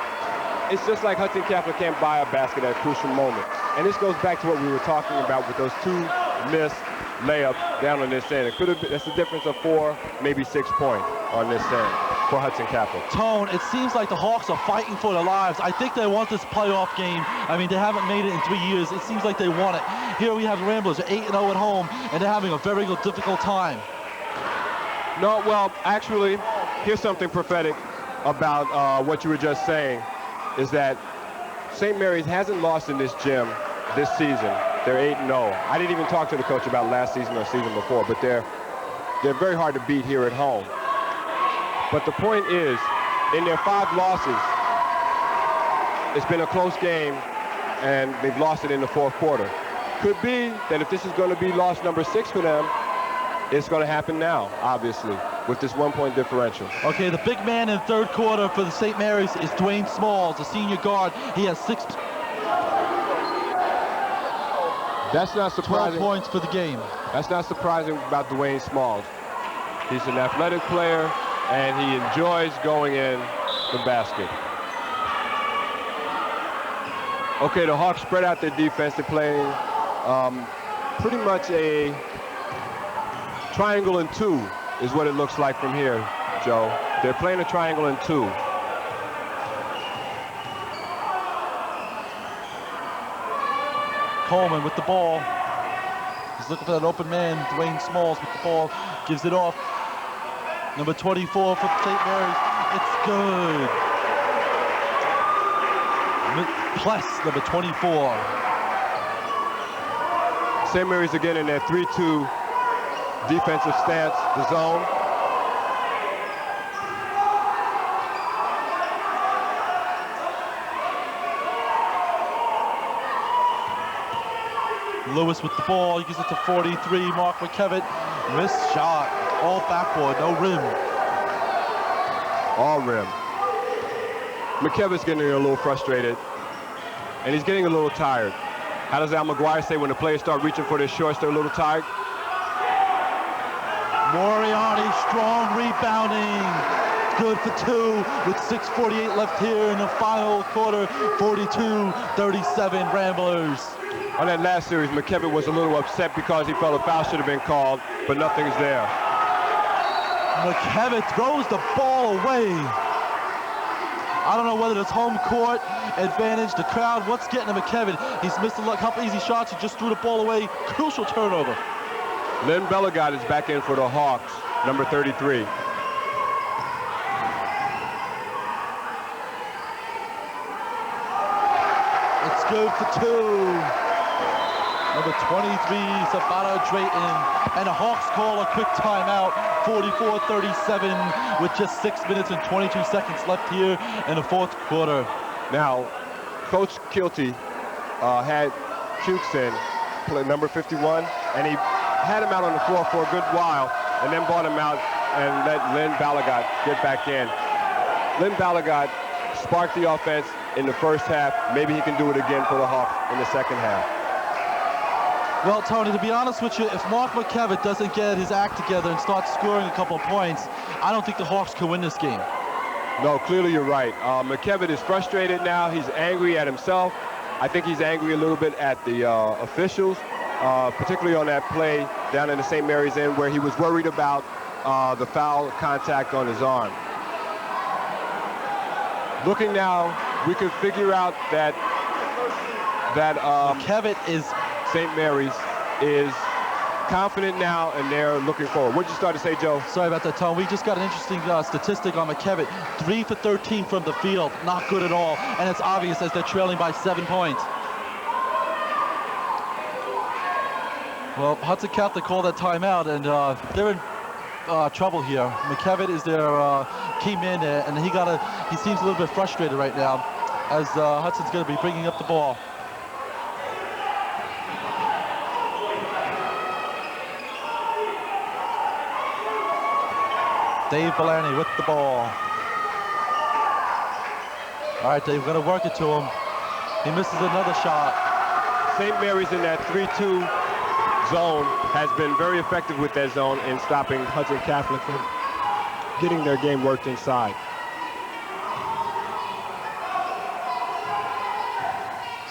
it's just like Hudson Catholic can't buy a basket at a crucial moment. And this goes back to what we were talking about with those 2 missed layups down on this end. It could have been, that's the difference of 4, maybe 6 points on this end for Hudson Catholic. Tone, it seems like the Hawks are fighting for their lives. I think they want this playoff game. I mean, they haven't made it in 3 years. It seems like they want it. Here we have the Ramblers, 8-0 at home, and they're having a very difficult time. No, well, actually, here's something prophetic about what you were just saying, is that St. Mary's hasn't lost in this gym this season. They're 8-0. I didn't even talk to the coach about last season or season before, but they're very hard to beat here at home. But the point is, in their 5 losses, it's been a close game, and they've lost it in the fourth quarter. Could be that if this is going to be loss number 6 for them, it's going to happen now, obviously, with this 1-point differential. Okay, the big man in the third quarter for the St. Mary's is Dwayne Smalls, the senior guard. He has 6. That's not surprising. 12 points for the game. That's not surprising about Dwayne Smalls. He's an athletic player, and he enjoys going in the basket. Okay, the Hawks spread out their defense. They're playing pretty much a triangle and 2 is what it looks like from here, Joe. They're playing a triangle and 2. Coleman with the ball. He's looking for that open man. Dwayne Smalls with the ball. Gives it off. Number 24 for St. Mary's. It's good. Plus number 24. St. Mary's again in their 3-2 defensive stance, the zone. Lewis with the ball. He gives it to 43. Mark Mckevitt. Missed shot. All backboard. No rim. All rim. Mckevitt's getting a little frustrated, and he's getting a little tired. How does Al McGuire say when the players start reaching for their shorts, they're a little tired? Moriarty, strong rebounding. Good for 2 with 6:48 left here in the final quarter. 42-37 Ramblers. On that last series, Mckevitt was a little upset because he felt a foul should have been called, but nothing's there. Mckevitt throws the ball away. I don't know whether it's home court advantage, the crowd, what's getting to Mckevitt. He's missed a couple easy shots. He just threw the ball away. Crucial turnover. Lynn Bellegarde is back in for the Hawks, number 33. It's good for 2. Number 23, Sabata Drayton. And the Hawks call a quick timeout. 44-37 with just 6 minutes and 22 seconds left here in the fourth quarter. Now, Coach Kilty had Cukes in, number 51, and he had him out on the floor for a good while, and then brought him out and let Lynn Bellegarde get back in. Lynn Bellegarde sparked the offense in the first half. Maybe he can do it again for the Hawks in the second half. Well, Tony, to be honest with you, if Mark Mckevitt doesn't get his act together and start scoring a couple of points, I don't think the Hawks can win this game. No, clearly you're right. Mckevitt is frustrated now. He's angry at himself. I think he's angry a little bit at the officials, particularly on that play down in the St. Mary's end where he was worried about the foul contact on his arm. Looking now, we can figure out that Mckevitt is St. Mary's is confident now, and they're looking forward. What'd you start to say, Joe? Sorry about that, Tom. We just got an interesting statistic on Mckevitt. 3 for 13 from the field. Not good at all. And it's obvious as they're trailing by 7 points. Well, Hudson Catholic called that timeout, and they're in trouble here. Mckevitt is their key man there, and he seems a little bit frustrated right now as Hudson's going to be bringing up the ball. Dave Bellani with the ball. All right, Dave, going to work it to him. He misses another shot. St. Mary's in that 3-2 zone has been very effective with that zone in stopping Hudson Catholic from getting their game worked inside.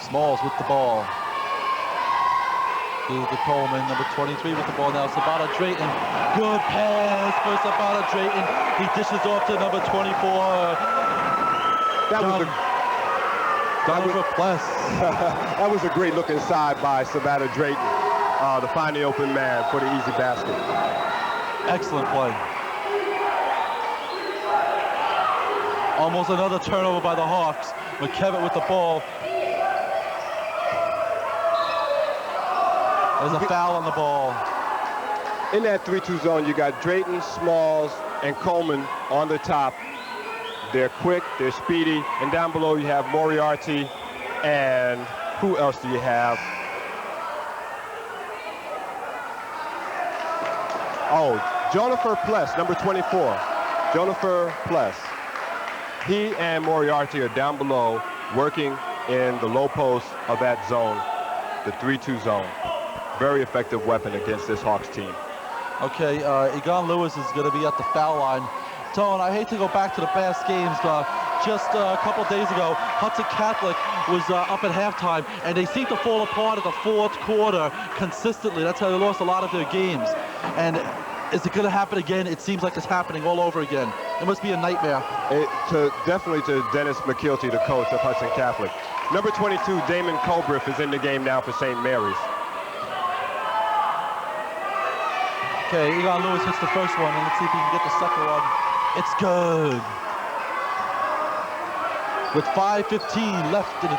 Smalls with the ball. To Coleman, number 23 with the ball now. Sabata Drayton. Good pass for Sabata Drayton. He dishes off to number 24. That was a great look inside by Sabata Drayton to find the open man for the easy basket. Excellent play. Almost another turnover by the Hawks. Mckevitt with the ball. There's a foul on the ball. In that 3-2 zone, you got Drayton, Smalls, and Coleman on the top. They're quick, they're speedy, and down below you have Moriarty, and who else do you have? Oh, Jonathan Pless, number 24. Jonathan Pless. He and Moriarty are down below working in the low post of that zone, the 3-2 zone. Very effective weapon against this Hawks team. Okay, Egon Lewis is going to be at the foul line. Tone, I hate to go back to the past games, but just a couple days ago, Hudson Catholic was up at halftime, and they seem to fall apart at the fourth quarter consistently. That's how they lost a lot of their games. And is it going to happen again? It seems like it's happening all over again. It must be a nightmare. Definitely to Dennis McKilty, the coach of Hudson Catholic. Number 22, Damon Colbriff, is in the game now for St. Mary's. Okay, Egon Lewis hits the first one, and let's see if he can get the second one. It's good. With 5:15 left in the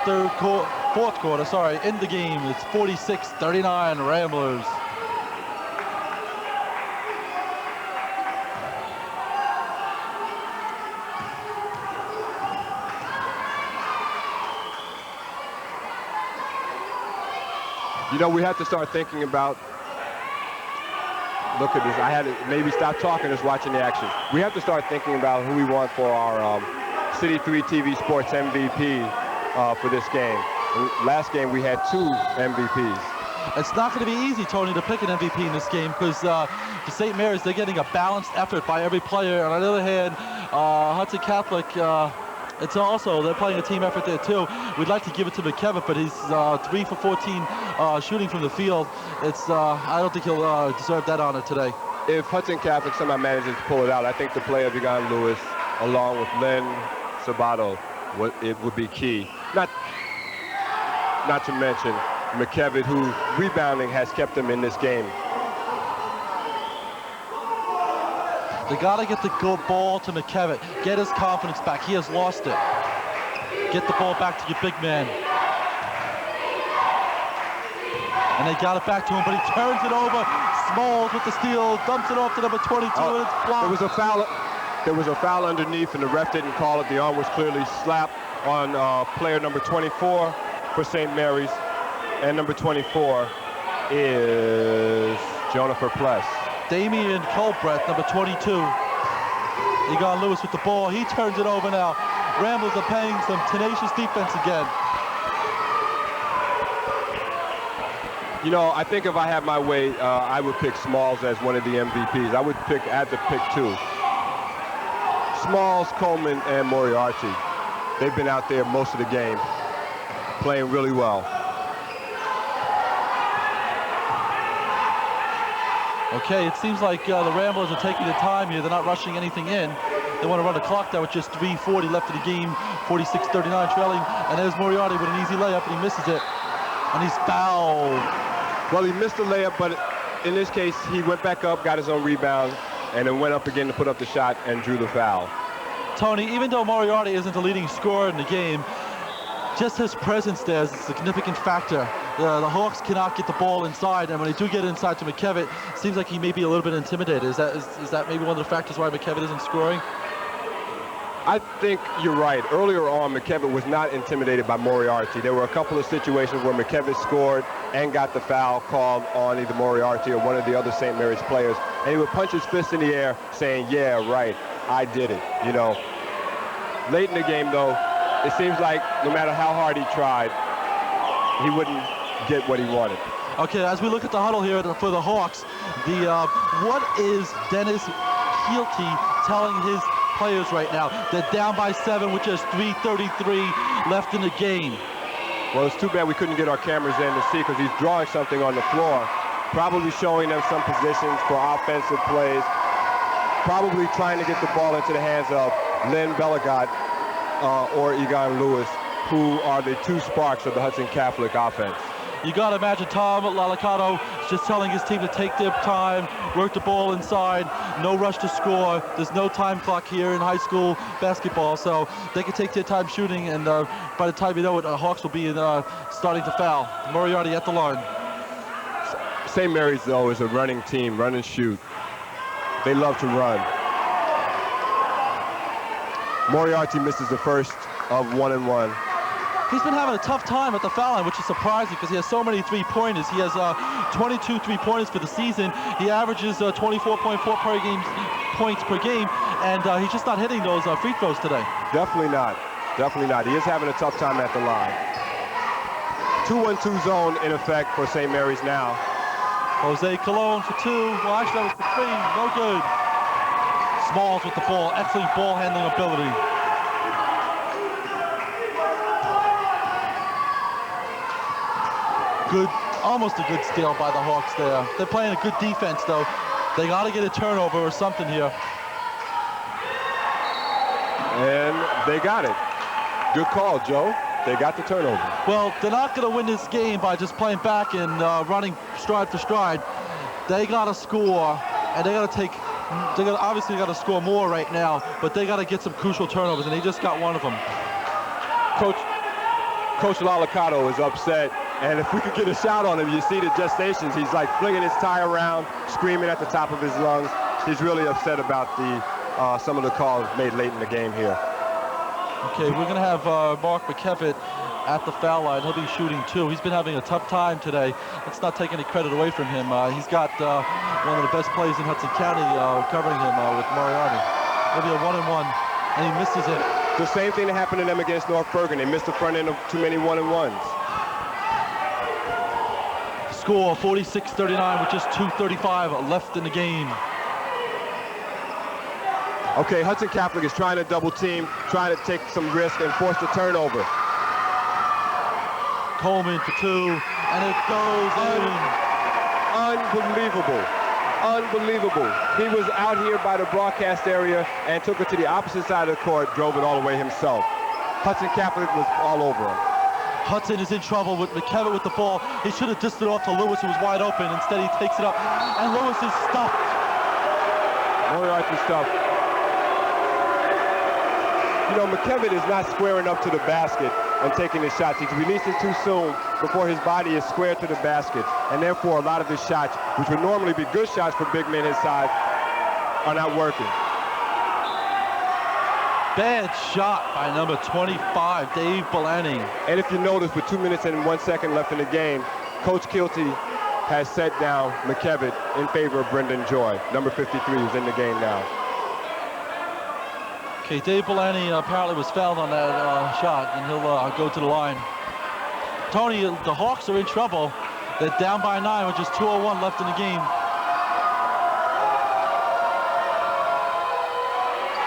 fourth quarter, in the game, it's 46-39 Ramblers. You know, we have to start thinking about, look at this, I had to maybe stop talking, just watching the action. We have to start thinking about who we want for our City 3 TV Sports MVP for this game. Last game we had 2 MVPs. It's not going to be easy, Tony, to pick an MVP in this game because the St. Mary's, they're getting a balanced effort by every player. And on the other hand, Hudson Catholic, they're playing a team effort there too. We'd like to give it to Mckevitt, but he's 3 for 14 shooting from the field. I don't think he'll deserve that honor today. If Hudson Catholic somehow manages to pull it out, I think the play of Egon Lewis, along with Len Sabato, it would be key. Not to mention Mckevitt, who rebounding has kept him in this game. They got to get the ball to Mckevitt. Get his confidence back. He has lost it. Get the ball back to your big man. And they got it back to him, but he turns it over. Smalls with the steal, dumps it off to number 22, and it's blocked. There was a foul underneath, and the ref didn't call it. The arm was clearly slapped on player number 24 for St. Mary's. And number 24 is Jonathan Pless. Damian Colbreth, number 22. Egon Lewis with the ball. He turns it over now. Ramblers are playing some tenacious defense again. You know, I think if I had my way, I would pick Smalls as one of the MVPs. I would have to pick 2. Smalls, Coleman, and Moriarty. They've been out there most of the game, playing really well. Okay, it seems like the Ramblers are taking the time here. They're not rushing anything in. They want to run the clock down with just 3:40 left in the game, 46-39 trailing. And there's Moriarty with an easy layup, and he misses it. And he's fouled. Well, he missed the layup, but in this case, he went back up, got his own rebound, and then went up again to put up the shot and drew the foul. Tony, even though Moriarty isn't the leading scorer in the game, just his presence there is a significant factor. The Hawks cannot get the ball inside, and when they do get inside to Mckevitt, it seems like he may be a little bit intimidated. Is that maybe one of the factors why Mckevitt isn't scoring? I think you're right. Earlier on, Mckevitt was not intimidated by Moriarty. There were a couple of situations where Mckevitt scored and got the foul called on either Moriarty or one of the other St. Mary's players, and he would punch his fist in the air saying, yeah, right, I did it, you know. Late in the game, though, it seems like no matter how hard he tried, he wouldn't get what he wanted. Okay, as we look at the huddle here for the Hawks, what is Dennis Healty telling his players right now? They're down by 7 with just 3:33 left in the game. Well, it's too bad we couldn't get our cameras in to see, because he's drawing something on the floor, probably showing them some positions for offensive plays, probably trying to get the ball into the hands of Len Bellegot or Egon Lewis, who are the two sparks of the Hudson Catholic offense. You got to imagine Tom Lalicato is just telling his team to take their time, work the ball inside, no rush to score. There's no time clock here in high school basketball, so they can take their time shooting, and by the time you know it, Hawks will be starting to foul. Moriarty at the line. St. Mary's, though, is a running team, run and shoot. They love to run. Moriarty misses the first of 1-1. He's been having a tough time at the foul line, which is surprising because he has so many three-pointers. He has 22 three-pointers for the season. He averages 24.4 points per game, and he's just not hitting those free throws today. Definitely not. Definitely not. He is having a tough time at the line. 2-1-2 zone in effect for St. Mary's now. Jose Colon for 2. Well, actually, that was for 3. No good. Smalls with the ball. Excellent ball handling ability. Good, almost a good steal by the Hawks there. They're playing a good defense, though. They got to get a turnover or something here. And they got it. Good call, Joe. They got the turnover. Well, they're not going to win this game by just playing back and running stride for stride. They got to score, and they got to take. Obviously got to score more right now, but they got to get some crucial turnovers, and they just got one of them. Coach Lalicato is upset, and if we could get a shot on him, you see the gestations. He's like flinging his tie around, screaming at the top of his lungs. He's really upset about some of the calls made late in the game here. Okay, we're going to have Mark Mckevitt at the foul line. He'll be shooting 2. He's been having a tough time today. Let's not take any credit away from him. He's got one of the best players in Hudson County covering him with Moriarty. Maybe a 1-and-1, and he misses it. The same thing that happened to them against North Bergen. They missed the front end of too many 1-and-1s. Score 46-39 with just 2:35 left in the game. Okay, Hudson Catholic is trying to double team, trying to take some risk and force the turnover. Coleman for 2, and it goes in. Unbelievable. Unbelievable. He was out here by the broadcast area and took it to the opposite side of the court, drove it all the way himself. Hudson Catholic was all over him. Hudson is in trouble with Mckevitt with the ball. He should have dished it off to Lewis, who was wide open. Instead, he takes it up, and Lewis is stuffed. Moriarty stuffed. You know, Mckevitt is not squaring up to the basket and taking his shots. He's releasing too soon before his body is squared to the basket. And therefore, a lot of his shots, which would normally be good shots for big men his size, are not working. Bad shot by number 25, Dave Bellani. And if you notice, with 2 minutes and 1 second left in the game, Coach Kilty has set down Mckevitt in favor of Brendan Joy. Number 53 is in the game now. Okay, Dave Bellani apparently was fouled on that shot, and he'll go to the line. Tony, the Hawks are in trouble. They're down by 9 with just 2:01 left in the game.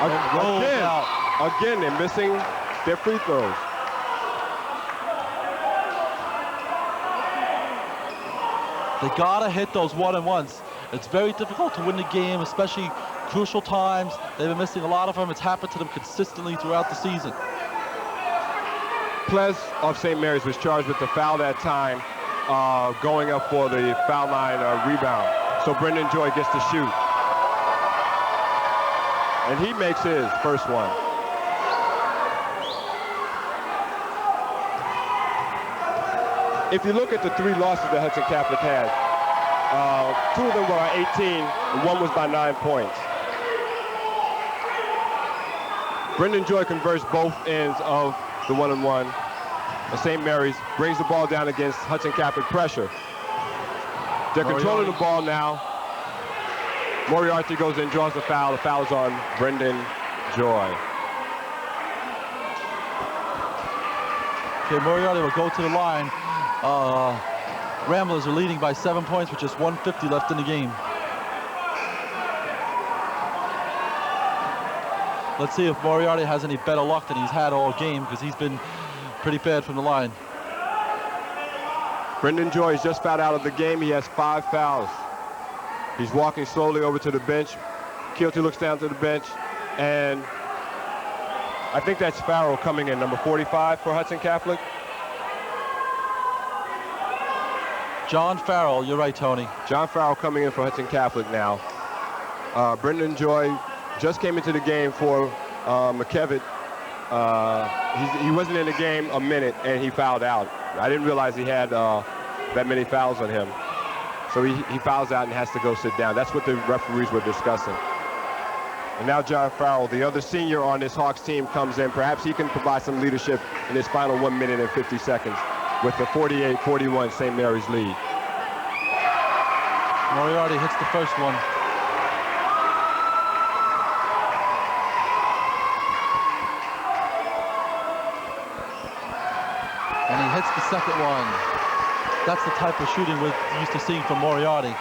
rolls out. Again, they're missing their free throws. They gotta hit those 1-and-1s. It's very difficult to win the game, especially crucial times. They've been missing a lot of them. It's happened to them consistently throughout the season. Ples of St. Mary's was charged with the foul that time, going up for the foul line rebound. So Brendan Joy gets to shoot. And he makes his first one. If you look at the 3 losses that Hudson Catholic had, 2 of them were 18, and 1 was by 9 points. Brendan Joy converts both ends of the 1-and-1. And St. Mary's brings the ball down against Hudson Catholic pressure. They're controlling the ball now. Moriarty goes in, draws the foul. The foul is on Brendan Joy. Okay, Moriarty will go to the line. Ramblers are leading by 7 points with just 1:50 left in the game. Let's see if Moriarty has any better luck than he's had all game, because he's been pretty bad from the line. Brendan Joy is just fouled out of the game. He has 5 fouls. He's walking slowly over to the bench. Kilty looks down to the bench, and I think that's Farrell coming in, number 45 for Hudson Catholic. John Farrell, you're right, Tony. John Farrell coming in for Hudson Catholic now. Brendan Joy just came into the game for Mckevitt. He wasn't in the game a minute, and he fouled out. I didn't realize he had that many fouls on him. So he fouls out and has to go sit down. That's what the referees were discussing. And now John Farrell, the other senior on this Hawks team, comes in. Perhaps he can provide some leadership in his final 1 minute and 50 seconds with the 48-41 St. Mary's lead. Moriarty hits the first one. And he hits the second one. That's the type of shooting we're used to seeing from Moriarty.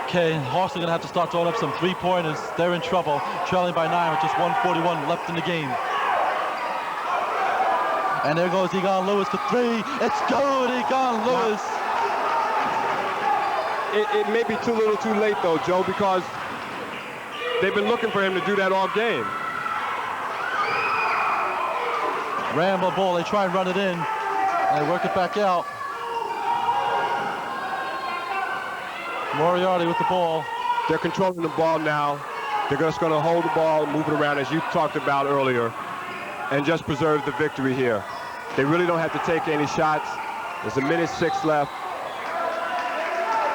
Okay, Hawks are going to have to start throwing up some 3-pointers. They're in trouble, trailing by 9 with just 1:41 left in the game. And there goes Egon Lewis for 3. It's good, Egon Lewis. It may be too little too late, though, Joe, because they've been looking for him to do that all game. Ramble ball, they try and run it in. And they work it back out. Moriarty with the ball. They're controlling the ball now. They're just going to hold the ball, move it around, as you talked about earlier, and just preserve the victory here. They really don't have to take any shots. There's 1:06 left.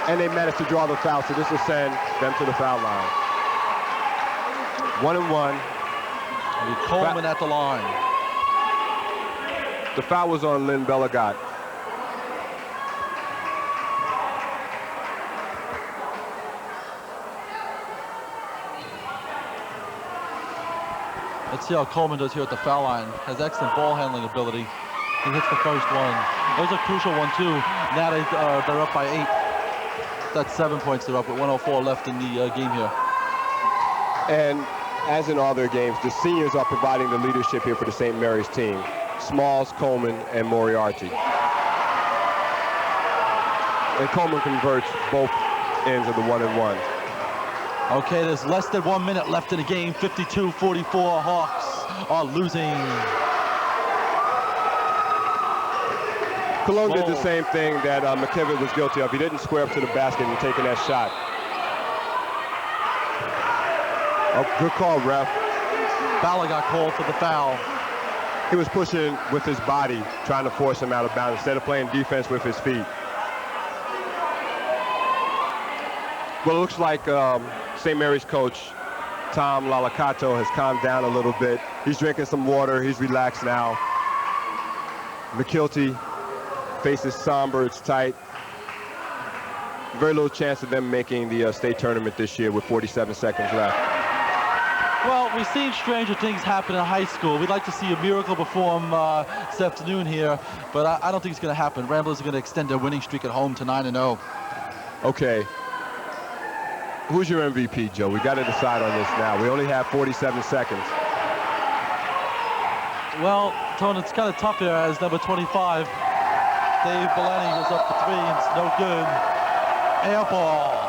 And they managed to draw the foul, so this will send them to the foul line. 1-and-1. Coleman at the line. The foul was on Lynn Bellegot. Let's see how Coleman does here at the foul line. Has excellent ball handling ability. He hits the first one. It was a crucial one, too. Now they're up by 8. That's 7 points. They're up with 1:04 left in the game here. And as in all their games, the seniors are providing the leadership here for the St. Mary's team. Smalls, Coleman, and Moriarty. And Coleman converts both ends of the 1-and-1. Okay, there's less than 1 minute left in the game. 52-44, Hawks are losing. Cologne did the same thing that Mckevitt was guilty of. He didn't square up to the basket and taking that shot. Oh, good call, ref. Bala got called for the foul. He was pushing with his body, trying to force him out of bounds instead of playing defense with his feet. Well, it looks like St. Mary's coach, Tom Lalacato, has calmed down a little bit. He's drinking some water. He's relaxed now. McKilty faces somber. It's tight. Very little chance of them making the state tournament this year with 47 seconds left. Well, we've seen stranger things happen in high school. We'd like to see a miracle perform this afternoon here, but I don't think it's going to happen. Ramblers are going to extend their winning streak at home to 9-0. Okay. Who's your MVP, Joe? We got to decide on this now. We only have 47 seconds. Well, Tony, it's kind of tough here as number 25. Dave Bellini is up for three. It's no good. Air ball.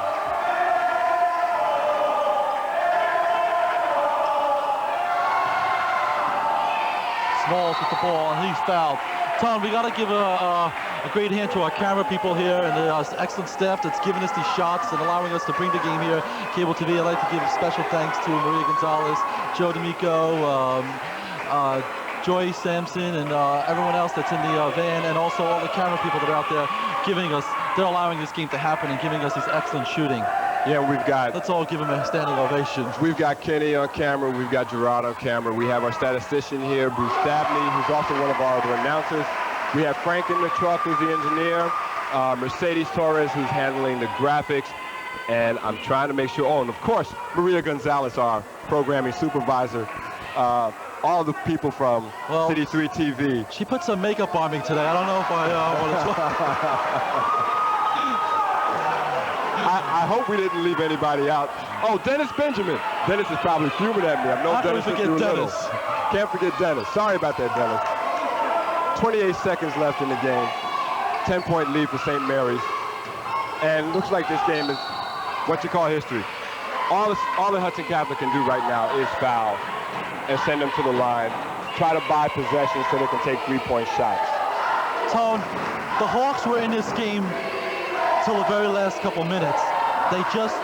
Smalls with the ball, and he's fouled. Tom, we got to give a great hand to our camera people here and the excellent staff that's giving us these shots and allowing us to bring the game here. Cable TV, I'd like to give special thanks to Maria Gonzalez, Joe D'Amico, Joy Sampson, and everyone else that's in the van, and also all the camera people that are out there they're allowing this game to happen and giving us this excellent shooting. Yeah, let's all give him a standing ovation. We've got Kenny on camera. We've got Gerard on camera. We have our statistician here, Bruce Dabney, who's also one of our other announcers. We have Frank in the truck, who's the engineer. Mercedes Torres, who's handling the graphics. And I'm trying to make sure, and of course, Maria Gonzalez, our programming supervisor. All the people from City 3 TV. She put some makeup on me today. I don't know if I want to talk. I hope we didn't leave anybody out. Oh, Dennis Benjamin. Dennis is probably fuming at me. I know Dennis is too little. Can't forget Dennis. Sorry about that, Dennis. 28 seconds left in the game. 10-point lead for St. Mary's. And looks like this game is what you call history. All the Hudson Catholic can do right now is foul and send them to the line. Try to buy possession so they can take three-point shots. Tone, the Hawks were in this game till the very last couple minutes. They just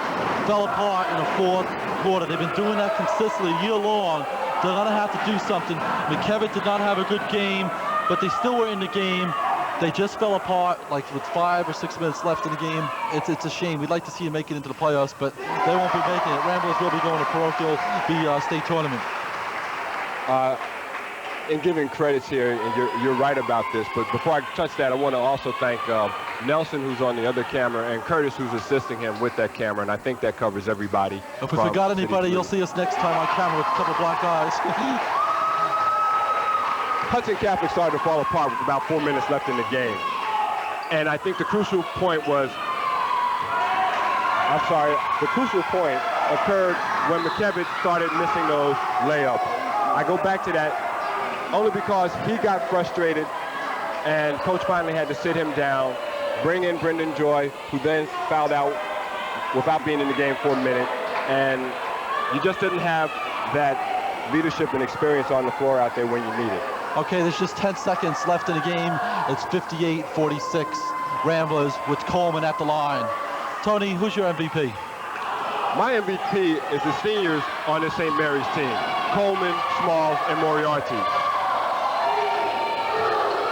fell apart in the fourth quarter. They've been doing that consistently year long. They're gonna have to do something. Mckevitt did not have a good game, but they still were in the game. They just fell apart like with 5 or 6 minutes left in the game. It's a shame. We'd like to see them make it into the playoffs, but they won't be making it. Ramblers will be going to parochial, the state tournament. In giving credits here, and you're right about this, but before I touch that, I want to also thank Nelson, who's on the other camera, and Curtis, who's assisting him with that camera, and I think that covers everybody. If we forgot anybody, you'll see us next time on camera with a couple black eyes. Hudson Catholic started to fall apart with about 4 minutes left in the game. And I think the crucial point occurred when Mckevitt started missing those layups. I go back to that only because he got frustrated and coach finally had to sit him down, bring in Brendan Joy, who then fouled out without being in the game for a minute. And you just didn't have that leadership and experience on the floor out there when you need it. Okay, there's just 10 seconds left in the game. It's 58-46 Ramblers with Coleman at the line. Tony, who's your MVP? My MVP is the seniors on the St. Mary's team, Coleman, Smalls, and Moriarty.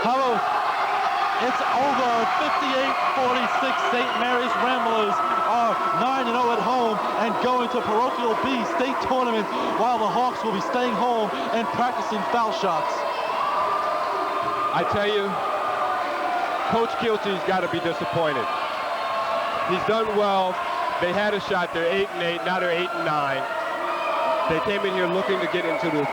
Hello, it's over. 58-46 St. Mary's Ramblers are 9-0 at home and going to Parochial B state tournament, while the Hawks will be staying home and practicing foul shots. I tell you, Coach Kilty's got to be disappointed. He's done well. They had a shot. They're 8-8. Now they're 8-9. They came in here looking to get into the